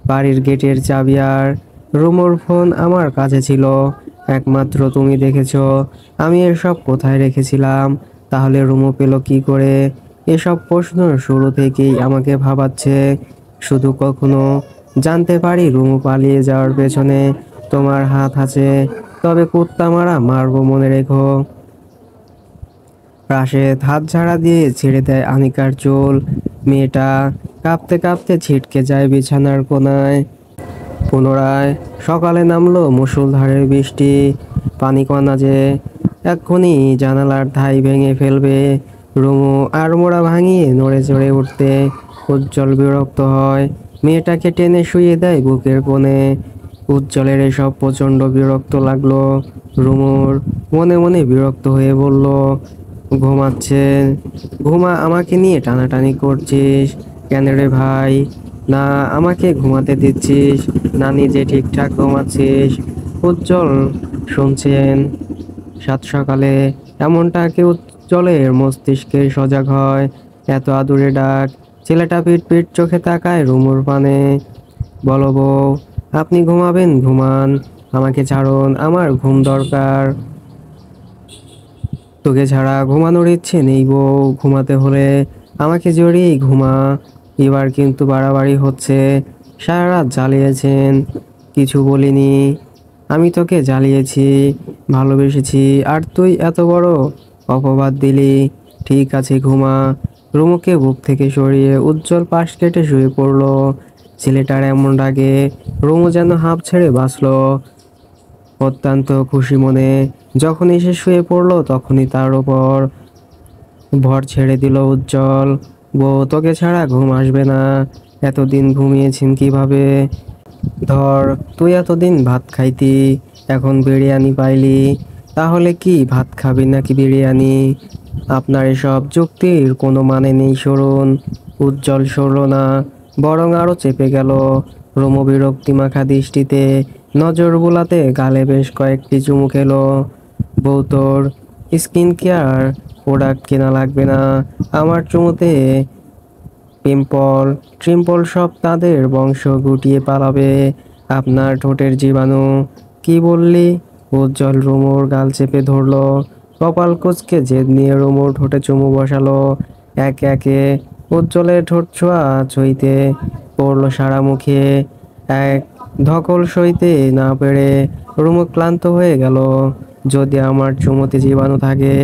B: বাড়ির গেটের চাবি আর রুমুর ফোন আমার কাছে ছিল। একমাত্র তুমি দেখেছো আমি এসব কোথায় রেখেছিলাম। তাহলে রুমু পেল কি করে? এসব প্রশ্ন শুরু থেকেই আমাকে ভাবাচ্ছে। শুধু কখনো জানতে পারি রুমু পালিয়ে যাওয়ার পেছনে তোমার হাত আছে, তবে কুত্তা মারা মারবো মনে রেখো। রাশেদ হাত ঝাড়া দিয়ে ছেড়ে দেয় আনিকার চুল। মেয়েটা কাঁপতে কাঁপতে ছিটকে যায় বিছানার কোণায়। পুনরায় সকালে নামলো মুষলধারে বৃষ্টি। পানিকণা যে এক্ষুনি জানালার ধাই ভেঙে ফেলবে। রুমু আড়মোড়া ভাঙিয়ে নড়ে চড়ে উঠতে উজ্জ্বল বিরক্ত হয়। মেয়েটাকে টেনে শুইয়ে দেয় বুকের কোণে। উজ্জ্বলের এসব প্রচণ্ড বিরক্ত লাগলো রুমুর। মনে মনে বিরক্ত হয়ে বলল, ঘুমাচ্ছেন? ঘুমা, আমাকে নিয়ে টানাটানি করছিস কেন রে ভাই? না আমাকে ঘুমাতে দিচ্ছিস, না নিজে ঠিকঠাক ঘুমাচ্ছিস? উজ্জ্বল শুনছেন? সাত সকালে এমনটা কেউ উজ্জ্বলের মস্তিষ্কে সজাগ হয়। এত আদুরে ডাক। ছেলেটা পিট পিট চোখে তাকায় রুমুর পানে। বলো বউ, আপনি ঘুমাবেন ঘুমান, আমাকে ছাড়ুন, আমার ঘুম দরকার। তোকে ছাড়া ঘুমানোর ইচ্ছে নেই বউ। ঘুমাতে হলে আমাকে জড়িয়েই ঘুমা। এবার কিন্তু বাড়াবাড়ি হচ্ছে। সারা রাত জ্বালিয়েছেন, কিছু বলিনি। আমি তোকে জ্বালিয়েছি, ভালোবেসেছি, আর তুই এত বড় অপবাদ দিলি। ঠিক আছে ঘুমা। রুমুকে বুক থেকে সরিয়ে উজ্জ্বল পাশ কেটে শুয়ে পড়ল। ছেলেটার এমন ডাকে রুমু যেন হাঁপ ছেড়ে বাঁচল। অত্যন্ত খুশি মনে যখনই সে শুয়ে পড়ল তখনই তার ওপর ভর ছেড়ে দিল উজ্জ্বল। বউ, তোকে ছাড়া ঘুম আসবে না। এতদিন ঘুমিয়েছেন কিভাবে? ধর, তুই এতদিন ভাত খাইতি, এখন বিরিয়ানি পাইলি, তাহলে কি ভাত খাবি নাকি বিরিয়ানি? আপনার এসব যুক্তির কোনো মানে নেই সরুন। উজ্জ্বল সরল না, বরং আরো চেপে গেল। রুমু বিরক্তি মাখা দৃষ্টিতে নজর বুলাতে গালে বেশ কয়েকটি চুমু খেলো। বউ, তোর স্কিন কেয়ার প্রোডাক্ট কেনা লাগবে না। আমার চুমুতে পিম্পল ট্রিম্পল সব তাদের বংশ গুটিয়ে পালাবে। আপনার ঠোঁটের জীবাণু। কি বললি? উজ্জ্বল রুমুর গাল চেপে ধরলো। কপাল কুঁচকে জেদ নিয়ে রুমুর ঠোঁটে চুমু বসালো। একে একে উজ্জ্বলের ঠোঁট ছোঁয়া ছুঁইতে পড়লো সারা মুখে। এক ধকল সইতে না পেরে রুমু ক্লান্ত হয়ে গেল। যদি আমার চুমুতে জীবাণু থাকে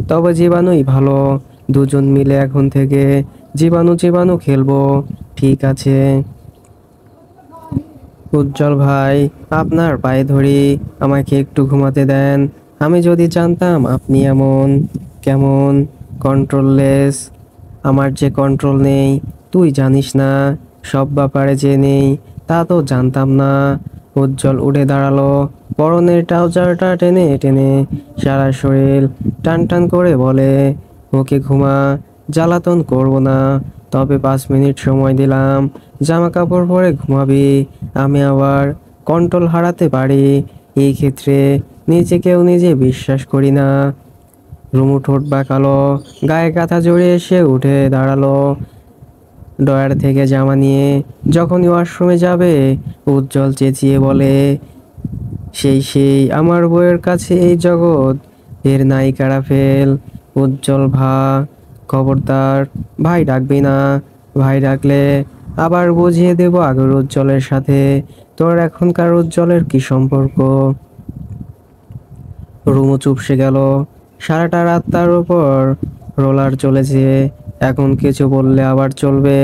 B: তবে জীবাণুই ভালো। দুজন মিলে এখন থেকে জীবাণু জীবাণু খেলবো, ঠিক আছে? উজ্জ্বল ভাই, আপনার পায়ে ধরি, আমাকে একটু ঘুমাতে দেন। আমি যদি জানতাম আপনি এমন কেমন কন্ট্রোললেস। আমার যে কন্ট্রোল নেই, তুই জানিস না। সব ব্যাপারে যে নেই তা তো জানতাম না। উজ্জ্বল উঠে দাঁড়ালো, পরনের ট্রাউজারটা টেনে টেনে সারা শরীর টান টান করে বলে, ওকে ঘুমা, জ্বালাতন করব না। তবে 5 মিনিট সময় দিলাম, জামা কাপড় পরে ঘুমাবি। আমি আবার কন্ট্রোল হারাতে পারি। এই ক্ষেত্রে নিজেকেও নিজে বিশ্বাস করি না। রুমু ঠোঁট বাঁকালো, গায়ে কাঁথা জড়িয়ে সে উঠে দাঁড়ালো ডয়ার থেকে জামা নিয়ে। যখনই ওয়াশরুমে যাবে, উজ্জ্বল চেঁচিয়ে বলে, সেই সেই আমার বউয়ের কাছে এই জগৎ, এর নায়িকারা ফেল। উজ্জ্বল খবরদার ভাই ডাকবি না। ভাই ডাকলে আবার বুঝিয়ে দেব আগের উজ্জ্বলের সাথে তোর এখনকার উজ্জ্বলের কি সম্পর্ক। রুমু চুপসে গেল। সারাটা রাত তার উপর রোলার চলেছে, এখন কিছু বললে আবার চলবে।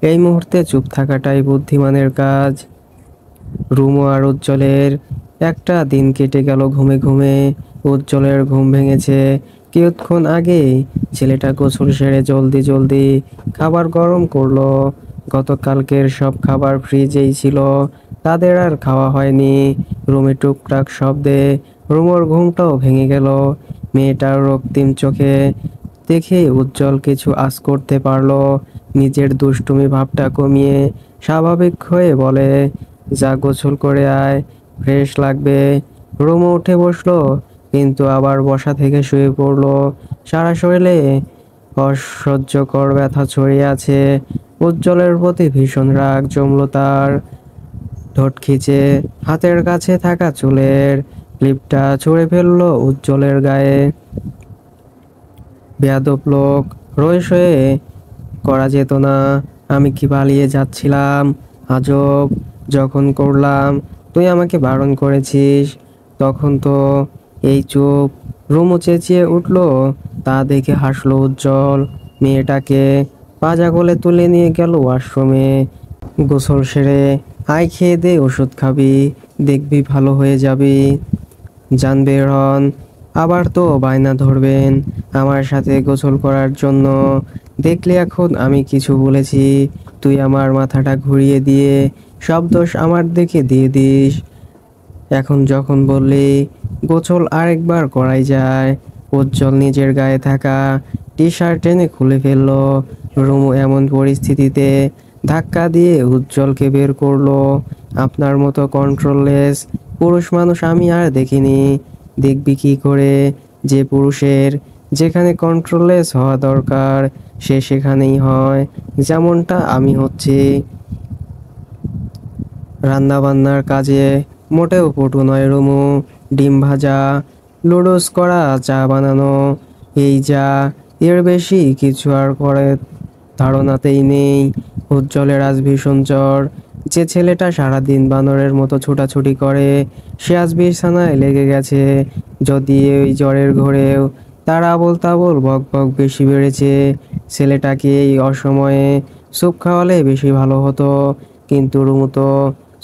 B: এই মুহূর্তে চুপ থাকাটাই বুদ্ধিমানের কাজ। রুমু আর উজ্জ্বলের একটা দিন কেটে গেল ঘুমে ঘুমে। উজ্জ্বলের ঘুম ভেঙেছে কিছুক্ষণ আগে। ছেলেটা গোসল সেরে জলদি জলদি খাবার গরম করলো। গতকালকের সব খাবার ফ্রিজেই ছিল, তাদের আর খাওয়া হয়নি। রুমে টুকটাক শব্দে রুমোর ঘুমটাও ভেঙে গেল। মেয়েটার রক্তিম চোখে দেখে উজ্জ্বল কিছু আঁচ করতে পারলো। নিজের দুষ্টুমি ভাবটা কমিয়ে স্বাভাবিক হয়ে বলে, যা গোসল করে আয়, ফ্রেশ লাগবে। রুমু উঠে বসলো, কিন্তু আবার বসা থেকে শুয়ে পড়লো। সারা শরীরে অসহ্যকর ব্যথা ছড়িয়ে আছে। উজ্জ্বলের প্রতি ভীষণ রাগ জমলো তার। ঠোঁট খিচে হাতের কাছে থাকা চুলের ক্লিপটা ছুঁড়ে ফেললো উজ্জ্বলের গায়ে। বেয়াদব লোক, রইস হয়ে করা যেত না। আমি কি পালিয়ে যাচ্ছিলাম? আজব, যখন করলাম তুই আমাকে বারণ করেছিস। তখন তো এই চুপ। রুমু চেঁচিয়ে উঠলো, তা দেখে হাসলো উজ্জ্বল। মেয়েটাকে পাজা কোলে তুলে নিয়ে গেল ওয়াশরুমে। গোসল সেরে আয়, খেয়ে দে, ওষুধ খাবি, দেখবি ভালো হয়ে যাবি। জানবে রন, আবার তো বায়না ধরবেন আমার সাথে গোসল করার জন্য। দেখলি এখন আমি কিছু বলেছি, তুই আমার মাথাটা ঘুরিয়ে দিয়ে সব দোষ আমার দিকে দিয়ে দিস। এখন যখন বললি গোসল আরেকবার করাই যায়। উজ্জ্বল নিজের গায়ে থাকা টি শার্ট টেনে খুলে ফেললো। রুমু এমন পরিস্থিতিতে ধাক্কা দিয়ে উজ্জ্বলকে বের করলো। আপনার মতো কন্ট্রোললেস পুরুষ মানুষ আমি আর দেখিনি। দেখবি কি করে, যে পুরুষের যেখানে কন্ট্রোললেস হওয়া দরকার সে সেখানেই হয়, যেমনটা আমি হচ্ছি। রান্না বান্নার কাজে মোটেও পটু নয় রুমু। ডিম ভাজা, লুডুস করা, চা বানানো, এই যা, এর বেশি কিছু আর করে ধারণাতেই নেই। উজ্জ্বলের আজ ভীষণ জ্বর। যে ছেলেটা সারাদিন বানরের মতো ছোটাছুটি করে সে আজ বিছানায় লেগে গেছে। যদি ওই জ্বরের ঘোরেও তার আবোল তাবোল বক বক বেশি বেড়েছে। ছেলেটাকে এই অসময়ে স্যুপ খাওয়ালে বেশি ভালো হতো, কিন্তু রুমু তো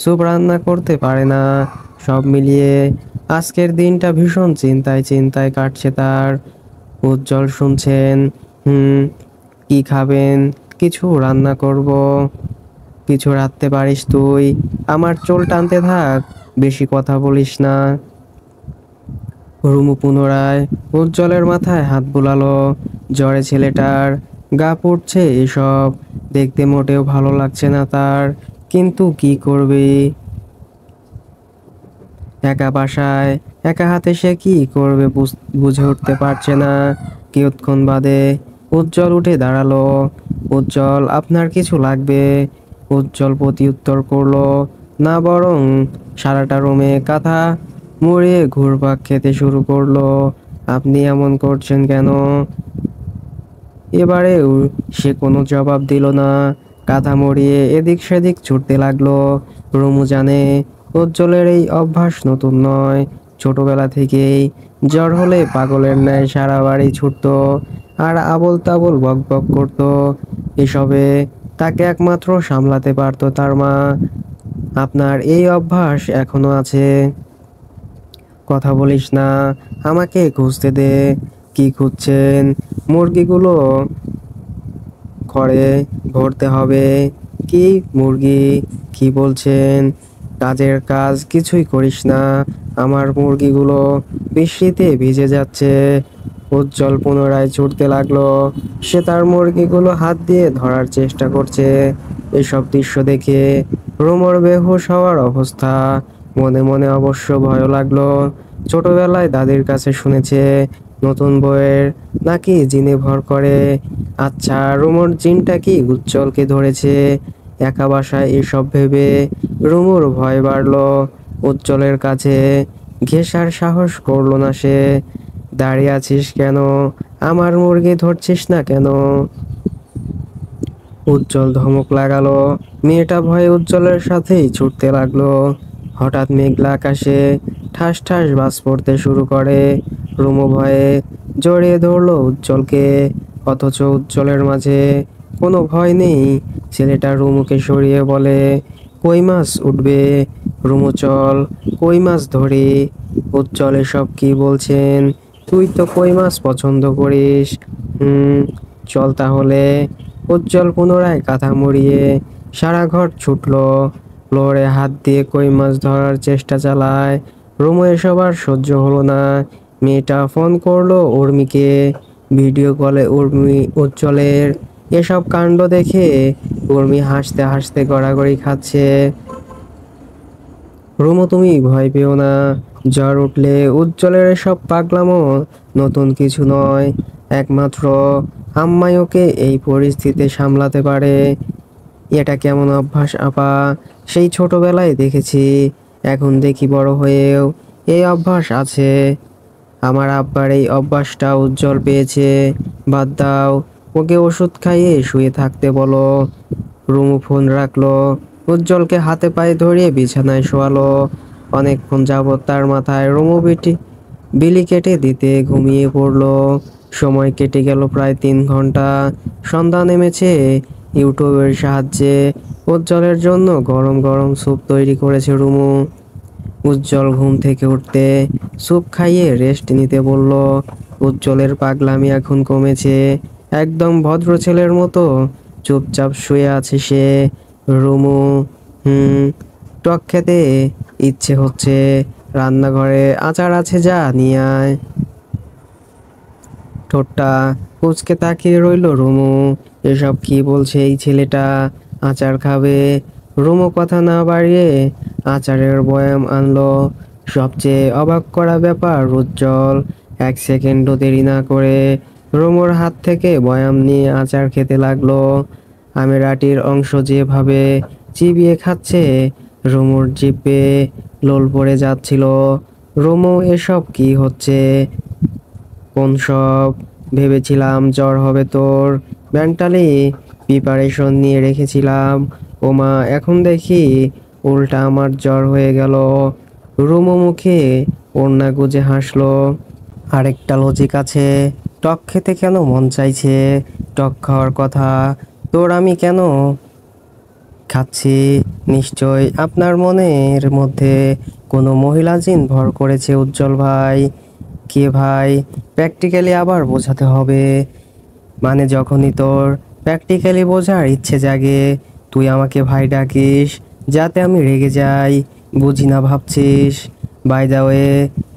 B: স্যুপ রান্না করতে পারে না। সব মিলিয়ে আজকের দিনটা ভীষণ চিন্তায় চিন্তায় কাটছে তার। উজ্জ্বল শুনছেন। হুম, কি খাবেন? কিছু রান্না করব। কিছু রাঁধতে পারিস তুই? আমার চুল টানতে থাক, বেশি কথা বলিস না। রুমু পুনরায় উজ্জ্বলের মাথায় হাত বুলালো। জ্বরে ছেলেটার গা পুড়ছে, এসব দেখতে মোটেও ভালো লাগছে না তার। কিন্তু কি করবে? একা বাসায় একা হাতে সে কি করবে বুঝে উঠতে পারছে না। কিছুক্ষণ বাদে উজ্জ্বল উঠে দাঁড়ালো। উজ্জ্বল, আপনার কিছু লাগবে? উজ্জ্বল প্রতি উত্তর করলো, না, বরং সারাটা রুমে কাঁথা মুড়িয়ে ঘুরপাক খেতে শুরু করলো। আপনি এমন করছেন কেন? এবারেও সে কোনো জবাব দিল না। কাঁথা মরিয়ে এদিক সেদিক ছুটতে লাগলো। রুমু জানে উজ্জ্বলের এই অভ্যাস নতুন নয়। ছোটবেলা থেকেই জ্বর হলে পাগলের ন্যায় সারা বাড়ি ছুটতো আর আবোল তাবোল বক বক করতো। এসবে তাকে একমাত্র সামলাতে পারতো তার মা। আপনার এই অভ্যাস এখনো আছে। কথা বলিস না, আমাকে খুঁজতে দে। কি খুঁজছেন? মুরগিগুলো খড়ে ভরতে হবে। কি মুরগি? কি বলছেন? কাজের কাজ কিছুই করিস না। আমার মুরগিগুলো বৃষ্টিতে ভিজে যাচ্ছে। উজ্জ্বল পুনরায় ছুটতে লাগলো। সে তার মুরগিগুলো হাত দিয়ে ধরার চেষ্টা করছে। এসব দৃশ্য দেখে রুমর বেহুশ হওয়ার অবস্থা। মনে মনে অবশ্য ভয় লাগলো। ছোটবেলায় দাদির কাছে শুনেছে নতুন বউয়ের নাকি জিনে ভর করে। আচ্ছা, রুমুর জিনটা কি উজ্জ্বলকে ধরেছে? একা বাসায় এসব ভেবে রুমুর ভয় বাড়লো। উজ্জ্বলের কাছে ঘেঁষার সাহস করলো না সে। দাঁড়িয়ে আছিস কেন? আমার মুরগি ধরছিস না কেন? উজ্জ্বল ধমক লাগালো। মেয়েটা ভয়ে উজ্জ্বলের সাথেই ছুটতে লাগলো। হঠাৎ মেঘলা আকাশে ঠাস ঠাস বাজ পড়তে শুরু করে। রুমু ভয়ে জড়িয়ে ধরলো উজ্জ্বলকে। অথচ উজ্জ্বলের মাঝে কোনো ভয় নেই। ছেলেটা রুমুকে সরিয়ে বলে, কই মাছ উঠবে? রুমু চল, কই মাছ ধরি। উজ্জ্বল এসব কি বলছেন? তুই তো কই মাছ পছন্দ করিস। হুম, চল তাহলে। উজ্জ্বল পুনরায় কাঁথা মুড়িয়ে সারা ঘর ছুটলো। ফ্লোরে হাত দিয়ে কই মাছ ধরার চেষ্টা চালায়। রুমু এসব আর সহ্য হলো না। মেয়েটা ফোন করলো উর্মিকে। ভিডিও কলে উর্মি উজ্জ্বলের এসব কাণ্ড দেখে উর্মি হাসতে হাসতে গড়াগড়ি খাচ্ছে। রুমু, তুমি ভয় পেও না। জ্বর উঠলে উজ্জ্বলের এসব পাগলামো নতুন কিছু নয়। একমাত্র আম্মাই ওকে এই পরিস্থিতি সামলাতে পারে। এটা কেমন অভ্যাস আপা? সেই ছোটবেলায় দেখেছি, এখন দেখি বড় হয়েও এই অভ্যাস আছে। আমার আব্বার এই অভ্যাসটা উজ্জ্বল পেয়েছে। বাদ দাও, ওকে ওষুধ খাইয়ে শুয়ে থাকতে বলো। রুমু ফোন রাখলো। উজ্জ্বলকে হাতে পায়ে ধরিয়ে বিছানায় শোয়ালো। অনেকক্ষণ যাবৎ তার মাথায় রুমু বিলি কেটে দিতে ঘুমিয়ে পড়লো। সময় কেটে গেল প্রায় 3 ঘন্টা। সন্ধ্যা নেমেছে। ইউটিউবের সাহায্যে উজ্জ্বলের জন্য গরম গরম স্যুপ তৈরি করেছে রুমু। উজ্জ্বল ঘুম থেকে উঠতে স্যুপ খাইয়ে রেস্ট নিতে বলল। উজ্জ্বলের পাগলামি এখন কমেছে। একদম ভদ্র ছেলের মতো চুপচাপ শুয়ে আছে সে। রুমু, টক খেতে ইচ্ছে হচ্ছে। রান্নাঘরে আচার আছে, যা নিয়ে আয়। ঠোঁটটা কুঁচকে তাকিয়ে রইল রুমু। এসব কি বলছে এই ছেলেটা? আচার খাবে? রুমু কথা না বাড়িয়ে আচারের বয়াম আনলো। সবচেয়ে অবাক করা ব্যাপার, উজ্জ্বল 1 সেকেন্ডও দেরি না করে রুমুর হাত থেকে বয়াম নিয়ে আচার খেতে লাগলো। আমের আটির অংশ যেভাবে চিবিয়ে খাচ্ছে, রুমুর জিভে লোল পড়ে যাচ্ছিল। রুমু, এসব কি হচ্ছে? কোন সব? ভেবেছিলাম জ্বর হবে তোর, মেন্টালি প্রিপারেশন নিয়ে রেখেছিলাম। ওমা, এখন দেখি উল্টা আমার জ্বর হয়ে গেল। রুমু মুখে ওড়না গুজে হাসলো। আরেকটা লজিক আছে। টক খেতে কেন মন চাইছে? টক খাওয়ার কথা তোর আমি কেন খাচ্ছি? নিশ্চয় আপনার মনের মধ্যে কোনো মহিলা জিন ভর করেছে উজ্জ্বল ভাই। কে ভাই? প্র্যাকটিক্যালি আবার বোঝাতে হবে। মানে যখনই তোর প্র্যাকটিক্যালি বোঝার ইচ্ছে জাগে, তুই আমাকে ভাই ডাকিস যাতে আমি রেগে যাই। বুঝি না ভাবছিস? বাই দ্য ওয়ে,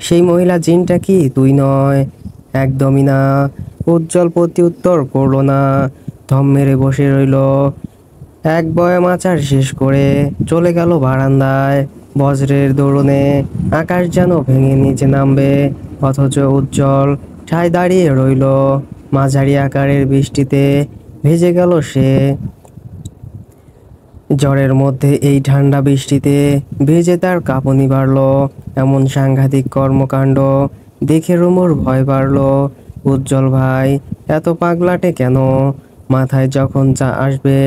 B: সেই মহিলা জিনটা কি তুই নয়? একদমই না। উজ্জ্বল প্রতি উত্তর করলো না। থম মেরে বসে রইল। এক বয়াম আচার শেষ করে চলে গেল বারান্দায়। বজ্রের দরুনে আকাশ যেন ভেঙে নিচে নামবে, অথচ উজ্জ্বল ঠায় দাঁড়িয়ে রইল। মাঝারি আকারের বৃষ্টিতে ভেজে গেল সে। জ্বরের মধ্যে এই ঠান্ডা বৃষ্টিতে ভিজে তার কাঁপুনি বাড়ল। এমন সাংঘাতিক কর্মকাণ্ড দেখে রুমুর ভয় বাড়ল। উজ্জ্বল ভাই এত পাগলাটে কেন? মাথায় যখন যা আসবে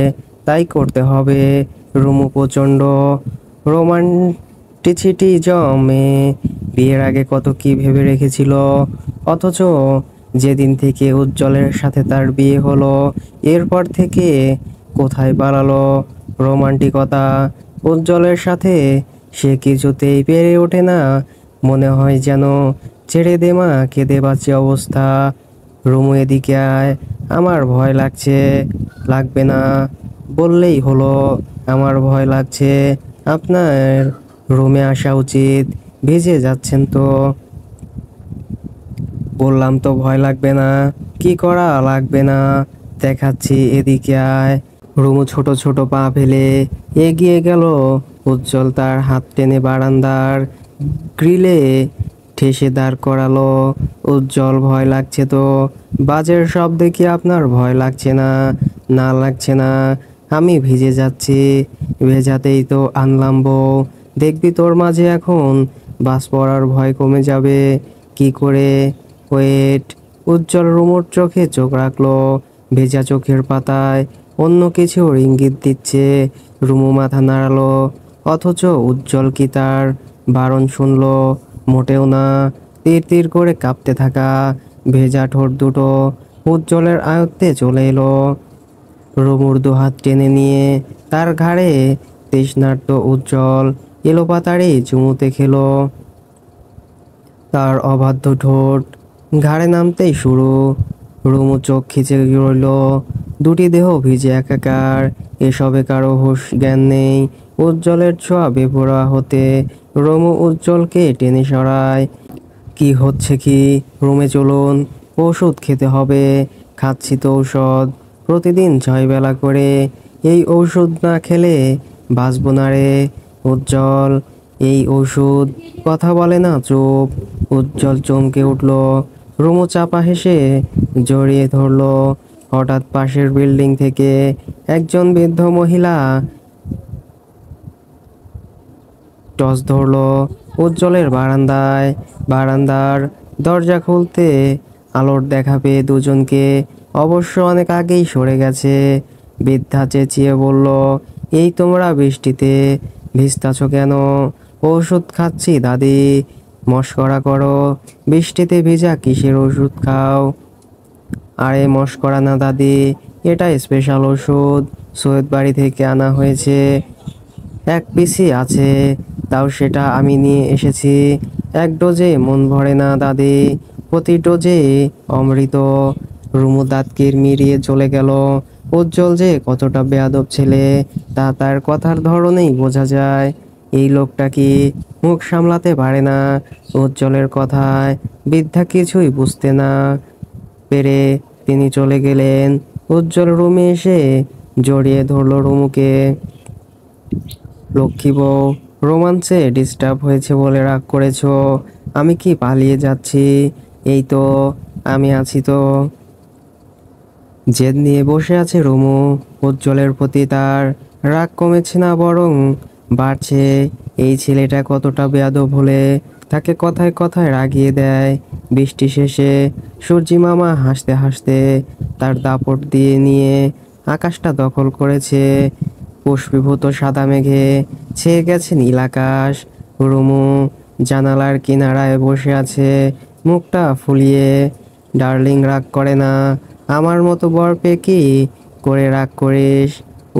B: তাই করতে হবে। রুমু প্রচণ্ড রোমান্টিসিটি জমে বিয়ের আগে কত কি ভেবে রেখেছিল, অথচ যেদিন থেকে উজ্জ্বলের সাথে তার বিয়ে হলো এরপর থেকে কোথায় পালালো রোমান্টিকতা। উজ্জ্বলের সাথে সে কিছুতেই পেরে ওঠে না, মনে হয় যেন ছেড়ে দে মা, কেঁদে বাঁচি অবস্থা। রুমু এদিকে আয়, আমার ভয় লাগছে। লাগবে না বললেই হলো, আমার ভয় লাগছে। আপনার রুমে আসা উচিত, ভিজে যাচ্ছেন তো। বললাম তো ভয় লাগবে না, কি করা লাগবে না দেখাচ্ছি, এদিকে আয়। রুমু ছোট ছোট পা ফেলে এগিয়ে গেল। উজ্জ্বল তার হাত টেনে বারান্দার গ্রিলে ঠেসে দাঁড় করালো। উজ্জ্বল ভয় লাগছে তো? বাজের শব্দে কি আপনার ভয় লাগছে না? না লাগছে না, আমি ভিজে যাচ্ছি, ভেজাতেই তো আনলাম বউ। দেখবি তোর মাঝে এখন বাস পড়ার ভয় কমে যাবে। কি করে? ওয়েট। উজ্জ্বল রুমুর চোখে চোখ রাখলো, ভেজা চোখের পাতায় অন্য কিছুর ইঙ্গিত দিচ্ছে। রুমু মাথা নাড়ালো, অথচ উজ্জ্বল কি তার বারণ শুনলো? মোটেও না। তীর তীর করে কাঁপতে থাকা ভেজা ঠোঁট দুটো উজ্জ্বলের আয়ত্তে চলে এলো। রুমুর দুহাত টেনে নিয়ে তার ঘাড়ে তৃষ্ণার্ত উজ্জ্বল এলোপাতাড়ি চুমুতে খেলো। তার অবাধ্য ঠোঁট ঘাড়ে নামতেই শুরু। রুমু চোখ খিচে রইল, দুটি দেহ ভিজে একাকার। এসবে কারো হুঁশ জ্ঞান নেই। উজ্জ্বলের ছোঁয়া বেপরোয়া হতে রুমু উজ্জ্বলকে টেনে সরায়। কি হচ্ছে কি? রুমে চলুন, ওষুধ খেতে হবে। খাচ্ছি তো ঔষধ, প্রতিদিন 6 বেলা করে। এই ওষুধ না খেলে বাঁচব না রে উজ্জ্বল। এই ওষুধ কথা বলে না, চুপ। উজ্জ্বল চমকে উঠল। রুমু চাপা হেসে জড়িয়ে ধরলো। হঠাৎ পাশের বিল্ডিং থেকে একজন বৃদ্ধ মহিলা টস ধরলো উজ্জ্বলের বারান্দায়। বারান্দার দরজা খুলতে আলোর দেখা পেয়ে দুজনকে অবশ্য অনেক আগেই সরে গেছে। বৃদ্ধা চেঁচিয়ে বলল, এই তোমরা বৃষ্টিতে ভিজতাছ কেন? ওষুধ খাচ্ছি দাদি, মশকরা করো। বৃষ্টিতে ভিজা কিসের ওষুধ খাও? আরে মশকরা না দাদি, এটা স্পেশাল ওষুধ, সৈয়দ বাড়ি থেকে আনা হয়েছে। এক পিসি আছে, তাও সেটা আমি নিয়ে এসেছি। এক ডোজে মন ভরে না দাদি, প্রতি ডোজে অমৃত। রুমু দাঁত কিরমিরিয়ে চলে গেল। উজ্জ্বল যে কতটা বেয়াদব ছেলে তা তার কথার ধরনেই বোঝা যায়। এই লোকটা কি মুখ সামলাতে পারে না উজ্জ্বলের কথায়। বৃদ্ধা কিছুই বুঝতে না পেরে তিনি চলে গেলেন। উজ্জ্বল রুমে এসে জড়িয়ে ধরলো রুমুকে। লক্ষ্মী বউ, রোমাঞ্চে ডিস্টার্ব হয়েছে বলে রাগ করেছো? আমি কি পালিয়ে যাচ্ছি? এই তো আমি আছি তো। জেদ নিয়ে বসে আছে রুমু। উজ্জ্বলের প্রতি তার রাগ কমেছে না, বরং বাড়ছে। এই ছেলেটা কতটা বেয়াদব হলে তাকে কথায় কথায় রাগিয়ে দেয়। বৃষ্টি শেষে সূর্যি মামা হাসতে হাসতে তার দাপট দিয়ে নিয়ে আকাশটা দখল করেছে। পুষ্পীভূত সাদা মেঘে ছেয়ে গেছে নীল আকাশ। রুমু জানালার কিনারায় বসে আছে, মুখটা ফুলিয়ে। ডার্লিং, রাগ করে না, আমার মতো বর পেয়ে কি করে রাগ করিস?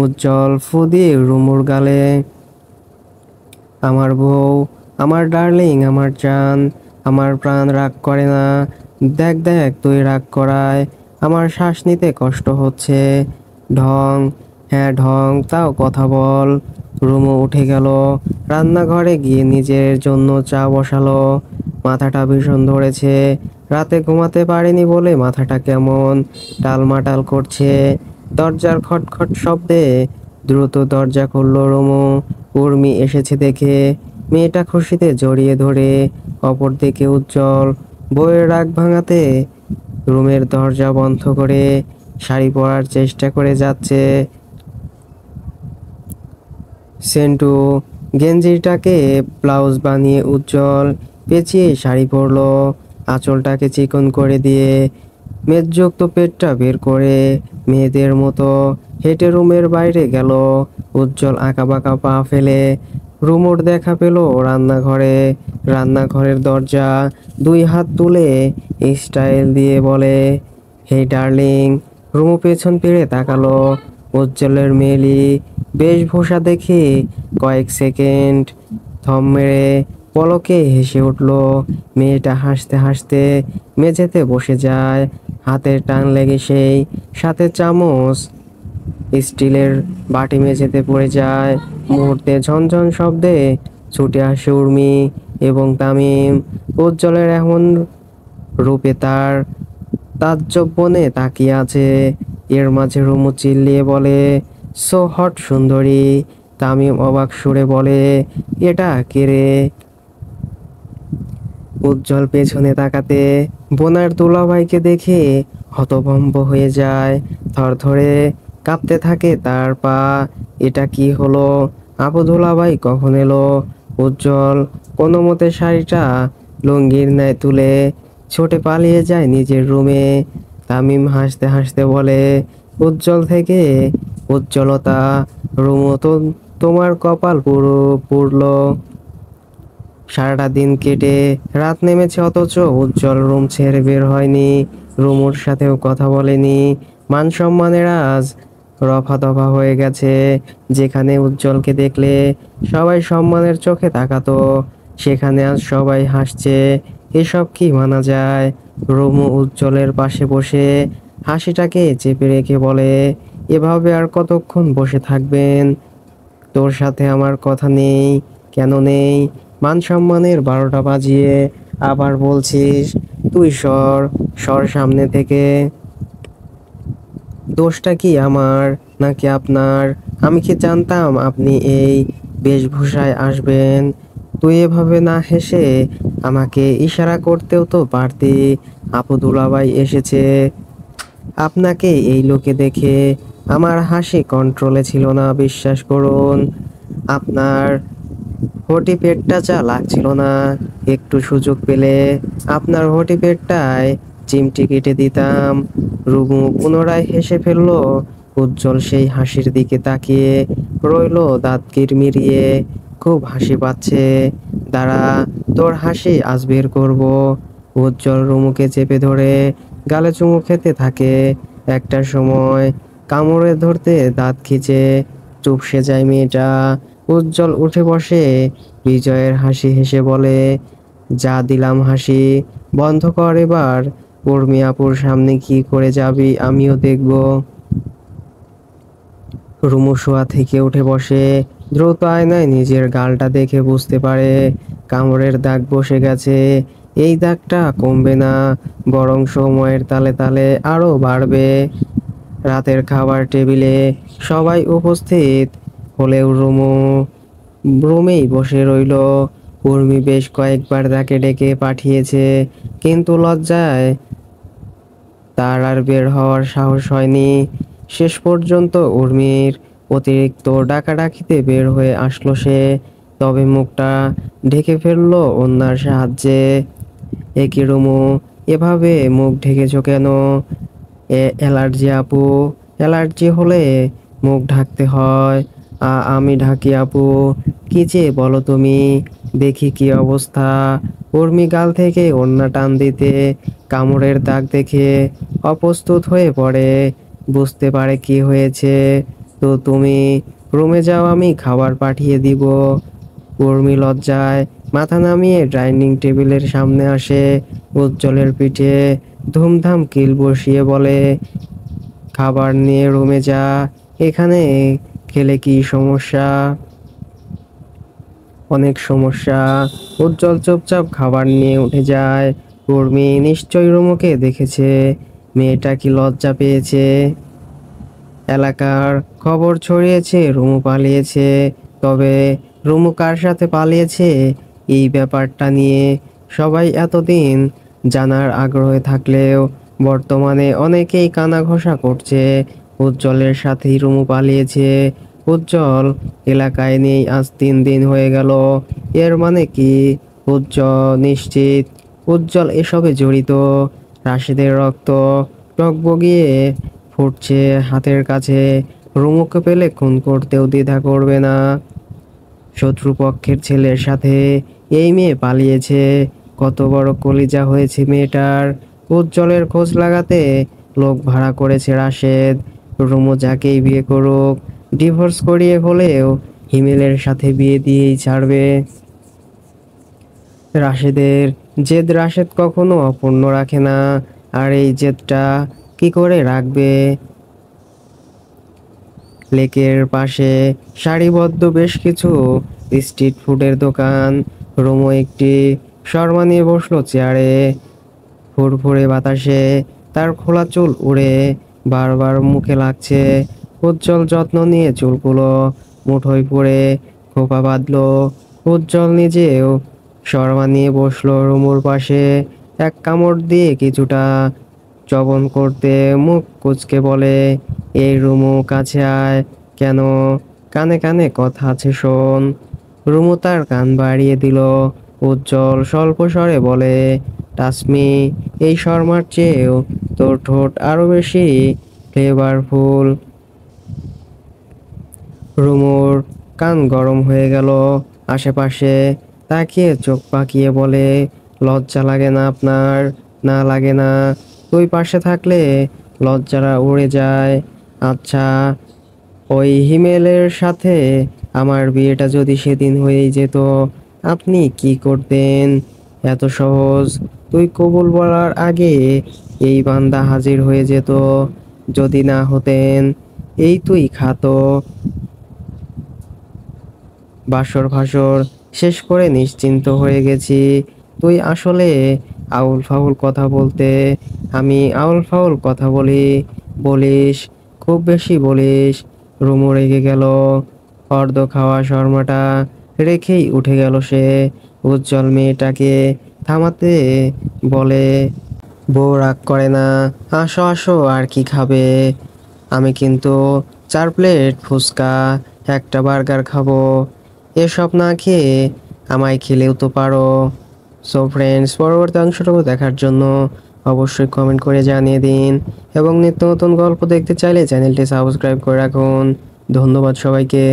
B: উজ্জ্বল ফু দিয়ে রুমুর গালে। আমার বউ, আমার ডার্লিং, আমার জান, আমার প্রাণ রাগ করে না। দেখ দেখ, তুই রাগ করায় আমার শ্বাস নিতে কষ্ট হচ্ছে। ঢং, হ্যাঁ ঢং, তাও কথা বল। রুমু উঠে গেল, রান্নাঘরে গিয়ে নিজের জন্য চা বসালো। মাথাটা ভীষণ ধরেছে, রাতে ঘুমাতে পারেনি বলে মাথাটা কেমন টালমাটাল করছে। দরজার খটখট শব্দে দ্রুত দরজা খুলল রুমু। উর্মি এসেছে দেখে মেয়েটা খুশিতে জড়িয়ে ধরে। অপরদিকে উজ্জ্বল বউয়ের রাগ ভাঙাতে রুমের দরজা বন্ধ করে শাড়ি পরার চেষ্টা করে যাচ্ছে। সেন্টু গেঞ্জিটাকে ব্লাউজ বানিয়ে উজ্জ্বল পেঁচিয়ে শাড়ি পরলো। আঁচলটাকে চিকন করে দিয়ে মেদযুক্ত পেটটা বের করে মেয়েদের মতো হেঁটে রুমের বাইরে গেল। উজ্জ্বল আঁকাবাঁকা পা ফেলে রুমুর দেখা পেল রান্নাঘরে। রান্নাঘরের দরজা দুই হাত তুলে স্টাইল দিয়ে বলে, হে ডার্লিং। রুমু পেছন ফিরে তাকালো। উজ্জ্বলের মেয়েলি বেশভূষা দেখে কয়েক সেকেন্ড থম মেরে পলকে হেসে উঠল। মেয়েটা হাসতে হাসতে মেঝেতে বসে যায়। হাতের টান লেগে সেই সাথে চামচ স্টিলের বাটি মেঝেতে পড়ে যায়। মুহূর্তে ঝনঝন শব্দে ছুটে আসে উর্মি এবং তামিম। উজ্জ্বলের এমন রূপে তার তাজ্জব বনে তাকিয়ে আছে। এর মাঝে রুমু চিল্লিয়ে বলে, সো হট সুন্দরী। তামিম অবাক সুরে বলে, এটা কে রে? উজ্জ্বল পেছনে তাকাতে বোনার দুলাভাইকে দেখে হতভম্ব হয়ে যায়। থরথরে কাঁপতে থাকে তার পা। এটা কি হলো? আপু দুলাভাই কখন এলো? উজ্জ্বল কোনো মতে শাড়িটা লুঙ্গির ন্যায় তুলে ছুটে পালিয়ে যায় নিজের রুমে। তামিম হাসতে হাসতে বলে, উজ্জ্বল থেকে উজ্জ্বলতা। রুমু তো তোমার কপাল পুরো পুরলো। সারাটা দিন কেটে রাত নেমেছে অথচ উজ্জ্বল রুম ছেড়ে বের হয়নি। রুমুর সাথেও কথা বলেনি। মান সম্মানের আজ রফা দফা হয়ে গেছে। যেখানে উজ্জ্বলকে দেখলে সবাই সম্মানের চোখে তাকাতো, সেখানে আজ সবাই হাসছে। এসব কি মানা যায়? রুমু উজ্জ্বলের পাশে বসে হাসিটাকে চেপে রেখে বলে, এভাবে আর কতক্ষণ বসে থাকবেন? তোর সাথে আমার কথা নেই? কেন নেই? মান সম্মানের 12টা বাজিয়ে আবার বলছিস? তুই সর, সর সামনে থেকে। দোষটা কি আমার নাকি আপনার? আমি কি জানতাম আপনি এই বেশভূষায় আসবেন? তুই এভাবে না হেসে আমাকে ইশারা করতেও তো পারতি। আপু দুলাভাই এসেছে। আপনাকে এই লোকে দেখে আমার হাসি কন্ট্রোলে ছিল না, বিশ্বাস করুন। আপনার হটি পেটটা যা লাগছিল না, একটু সুযোগ পেলে আপনার হটি পেটটায় চিমটি কেটে দিতাম। রুমু পুনরায় হেসে ফেলল। উজ্জ্বল সেই হাসির দিকে তাকিয়ে রইল দাঁত কিরমিরিয়ে। খুব হাসি পাচ্ছে, দাঁড়া তোর হাসি আজ বের করব। উজ্জ্বল রুমুকে চেপে ধরে গালে চুমু খেতে থাকে। একটা সময় কামড়ে ধরতে দাঁত খিচে চুপসে যায় মেয়েটা। উজ্জ্বল উঠে বসে বিজয়ের হাসি হেসে বলে, যা দিলাম হাসি, বন্ধ কর এবার। উর্মি আপুর সামনে কি করে যাবি আমিও দেখব। রুমু শোয়া থেকে উঠে বসে দ্রুত আয়নায় নিজের গালটা দেখে বুঝতে পারে কামড়ের দাগ বসে গেছে। এই দাগটা কমবে না, বরং সময়ের তালে তালে আরো বাড়বে। রাতের খাবার টেবিলে সবাই উপস্থিত হলেও রুমু রুমেই বসে রইল। উর্মি বেশ কয়েকবার তাকে ডেকে পাঠিয়েছে, কিন্তু লজ্জায় তার আর বের হওয়ার সাহস হয়নি। শেষ পর্যন্ত উর্মির অতিরিক্ত ডাকাডাকিতে বের হয়ে আসলো সে। তবে মুখটা ঢেকে ফেললো ওড়নার সাহায্যে। একি রুমু, এভাবে মুখ ঢেকেছো কেন? অ্যালার্জি আপু। অ্যালার্জি হলে মুখ ঢাকতে হয়। আমি ঢাকি আপু। কি যে বলো তুমি, দেখি কি অবস্থা। উর্মি গাল থেকে ওড়না টান দিতে কামড়ের দাগ দেখে অপ্রস্তুত হয়ে পড়ে। বুঝতে পারে কি হয়েছে। তো তুমি রুমে যাও, আমি খাবার পাঠিয়ে দিব। উর্মি লজ্জায় মাথা নামিয়ে ডাইনিং টেবিলের সামনে আসে। উজ্জ্বলের পিঠে ধুমধাম কিল বসিয়ে বলে, খাবার নিয়ে রুমে যা। এখানে খেলে কি সমস্যা? অনেক সমস্যা। উজ্জ্বল চুপচাপ খাবার নিয়ে উঠে যায়। উর্মি নিশ্চয়ই রুমুকে দেখেছে। মেয়েটা কি লজ্জা পেয়েছে। এলাকার খবর ছড়িয়েছে রুমু পালিয়েছে। তবে রুমু কার সাথে পালিয়েছে এই ব্যাপারটা নিয়ে সবাই এতদিন জানার আগ্রহে থাকলেও বর্তমানে অনেকেই কানাঘষা করছে উজ্জ্বলের সাথেই রুমু পালিয়েছে। উজ্জ্বল এলাকায় নেই আজ 3 দিন হয়ে গেল। এর মানে কি? উজ্জ্বল নিশ্চিত উজ্জ্বল এসবে জড়িত। রাশেদের রক্ত টগবগিয়ে ফুটছে হাতের কাছে। রুমুকে পেলে খুন করতেও দ্বিধা করবে না। শত্রুপক্ষের ছেলের সাথে এই মেয়ে পালিয়েছে। কত বড় কলিজা হয়েছে মেয়েটার। উজ্জ্বলের খোঁজ লাগাতে লোক ভাড়া করেছে রাশেদ। রুমু যাকেই বিয়ে করুক, ডিভোর্স করিয়ে হলেও হিমেলের সাথে বিয়ে দিয়েই ছাড়বে। রাশেদের জেদ রাশেদ কখনো অপূর্ণ রাখে না, আর এই জেদটা কি করে রাখবে? লেকের পাশে সারিবদ্ধ বেশ কিছু স্ট্রিট ফুডের দোকান। রুমু একটি শর্মা নিয়ে বসলো চেয়ারে। ফুরফুরে বাতাসে তার খোলা চুল উড়ে বারবার মুখে লাগছে। উজ্জ্বল যত্ন নিয়ে চুলগুলো মুঠোয় পড়ে খোপা বাঁধলো। উজ্জ্বল নিজেও শর্মা নিয়ে বসলো রুমুর পাশে। এক কামড় দিয়ে কিছুটা চবন করতে মুখ কুঁচকে বলে, এই রুমু কাছে আয়। কেন? কানে কানে কথা আছে শোন। রুমু তার কান বাড়িয়ে দিল। উজ্জ্বল স্বল্প স্বরে বলে, টাসমি, এই শর্মার চেয়েও তোর ঠোঁট আরো বেশি ফ্লেভারফুল। রুমুর কান গরম হয়ে গেল। আশেপাশে তাকিয়ে চোখ পাকিয়ে বলে, লজ্জা লাগে না আপনার? না লাগে না। তুই পাশে থাকলে লজ্জারা উড়ে যায়। আচ্ছা, ওই হিমেলের সাথে আমার বিয়েটা যদি সেদিন হয়েই যেত, আপনি কি করতেন? এত সহজ। তুই কবুল বলার আগে এই বান্দা হাজির হয়ে যেত। যদি না হতেন, এই তুই খাতো। বাসর ফাসর শেষ করে নিশ্চিন্ত হয়ে গেছি। তুই আসলে আউল ফাউল কথা বলতে। আমি আউল ফাউল কথা বলি? বলিস, খুব বেশি বলিস। রুমু রেগে গেল। অর্ধ খাওয়া শর্মাটা রেখেই উঠে গেল সে। উজ্জ্বল মেয়েটাকে থামাতে বলে, বউ রাগ করে না, আসো আসো, আর কি খাবে? আমি কিন্তু 4 প্লেট ফুচকা, একটা বার্গার খাবো। এসব না খেয়ে আমায় খেলেও তো পারো। সো ফ্রেন্ডস, পরবর্তী অংশটুকু দেখার জন্য অবশ্যই কমেন্ট করে জানিয়ে দিন, এবং নিত্য নতুন গল্প দেখতে চাইলে চ্যানেলটি সাবস্ক্রাইব করে রাখুন। ধন্যবাদ সবাইকে।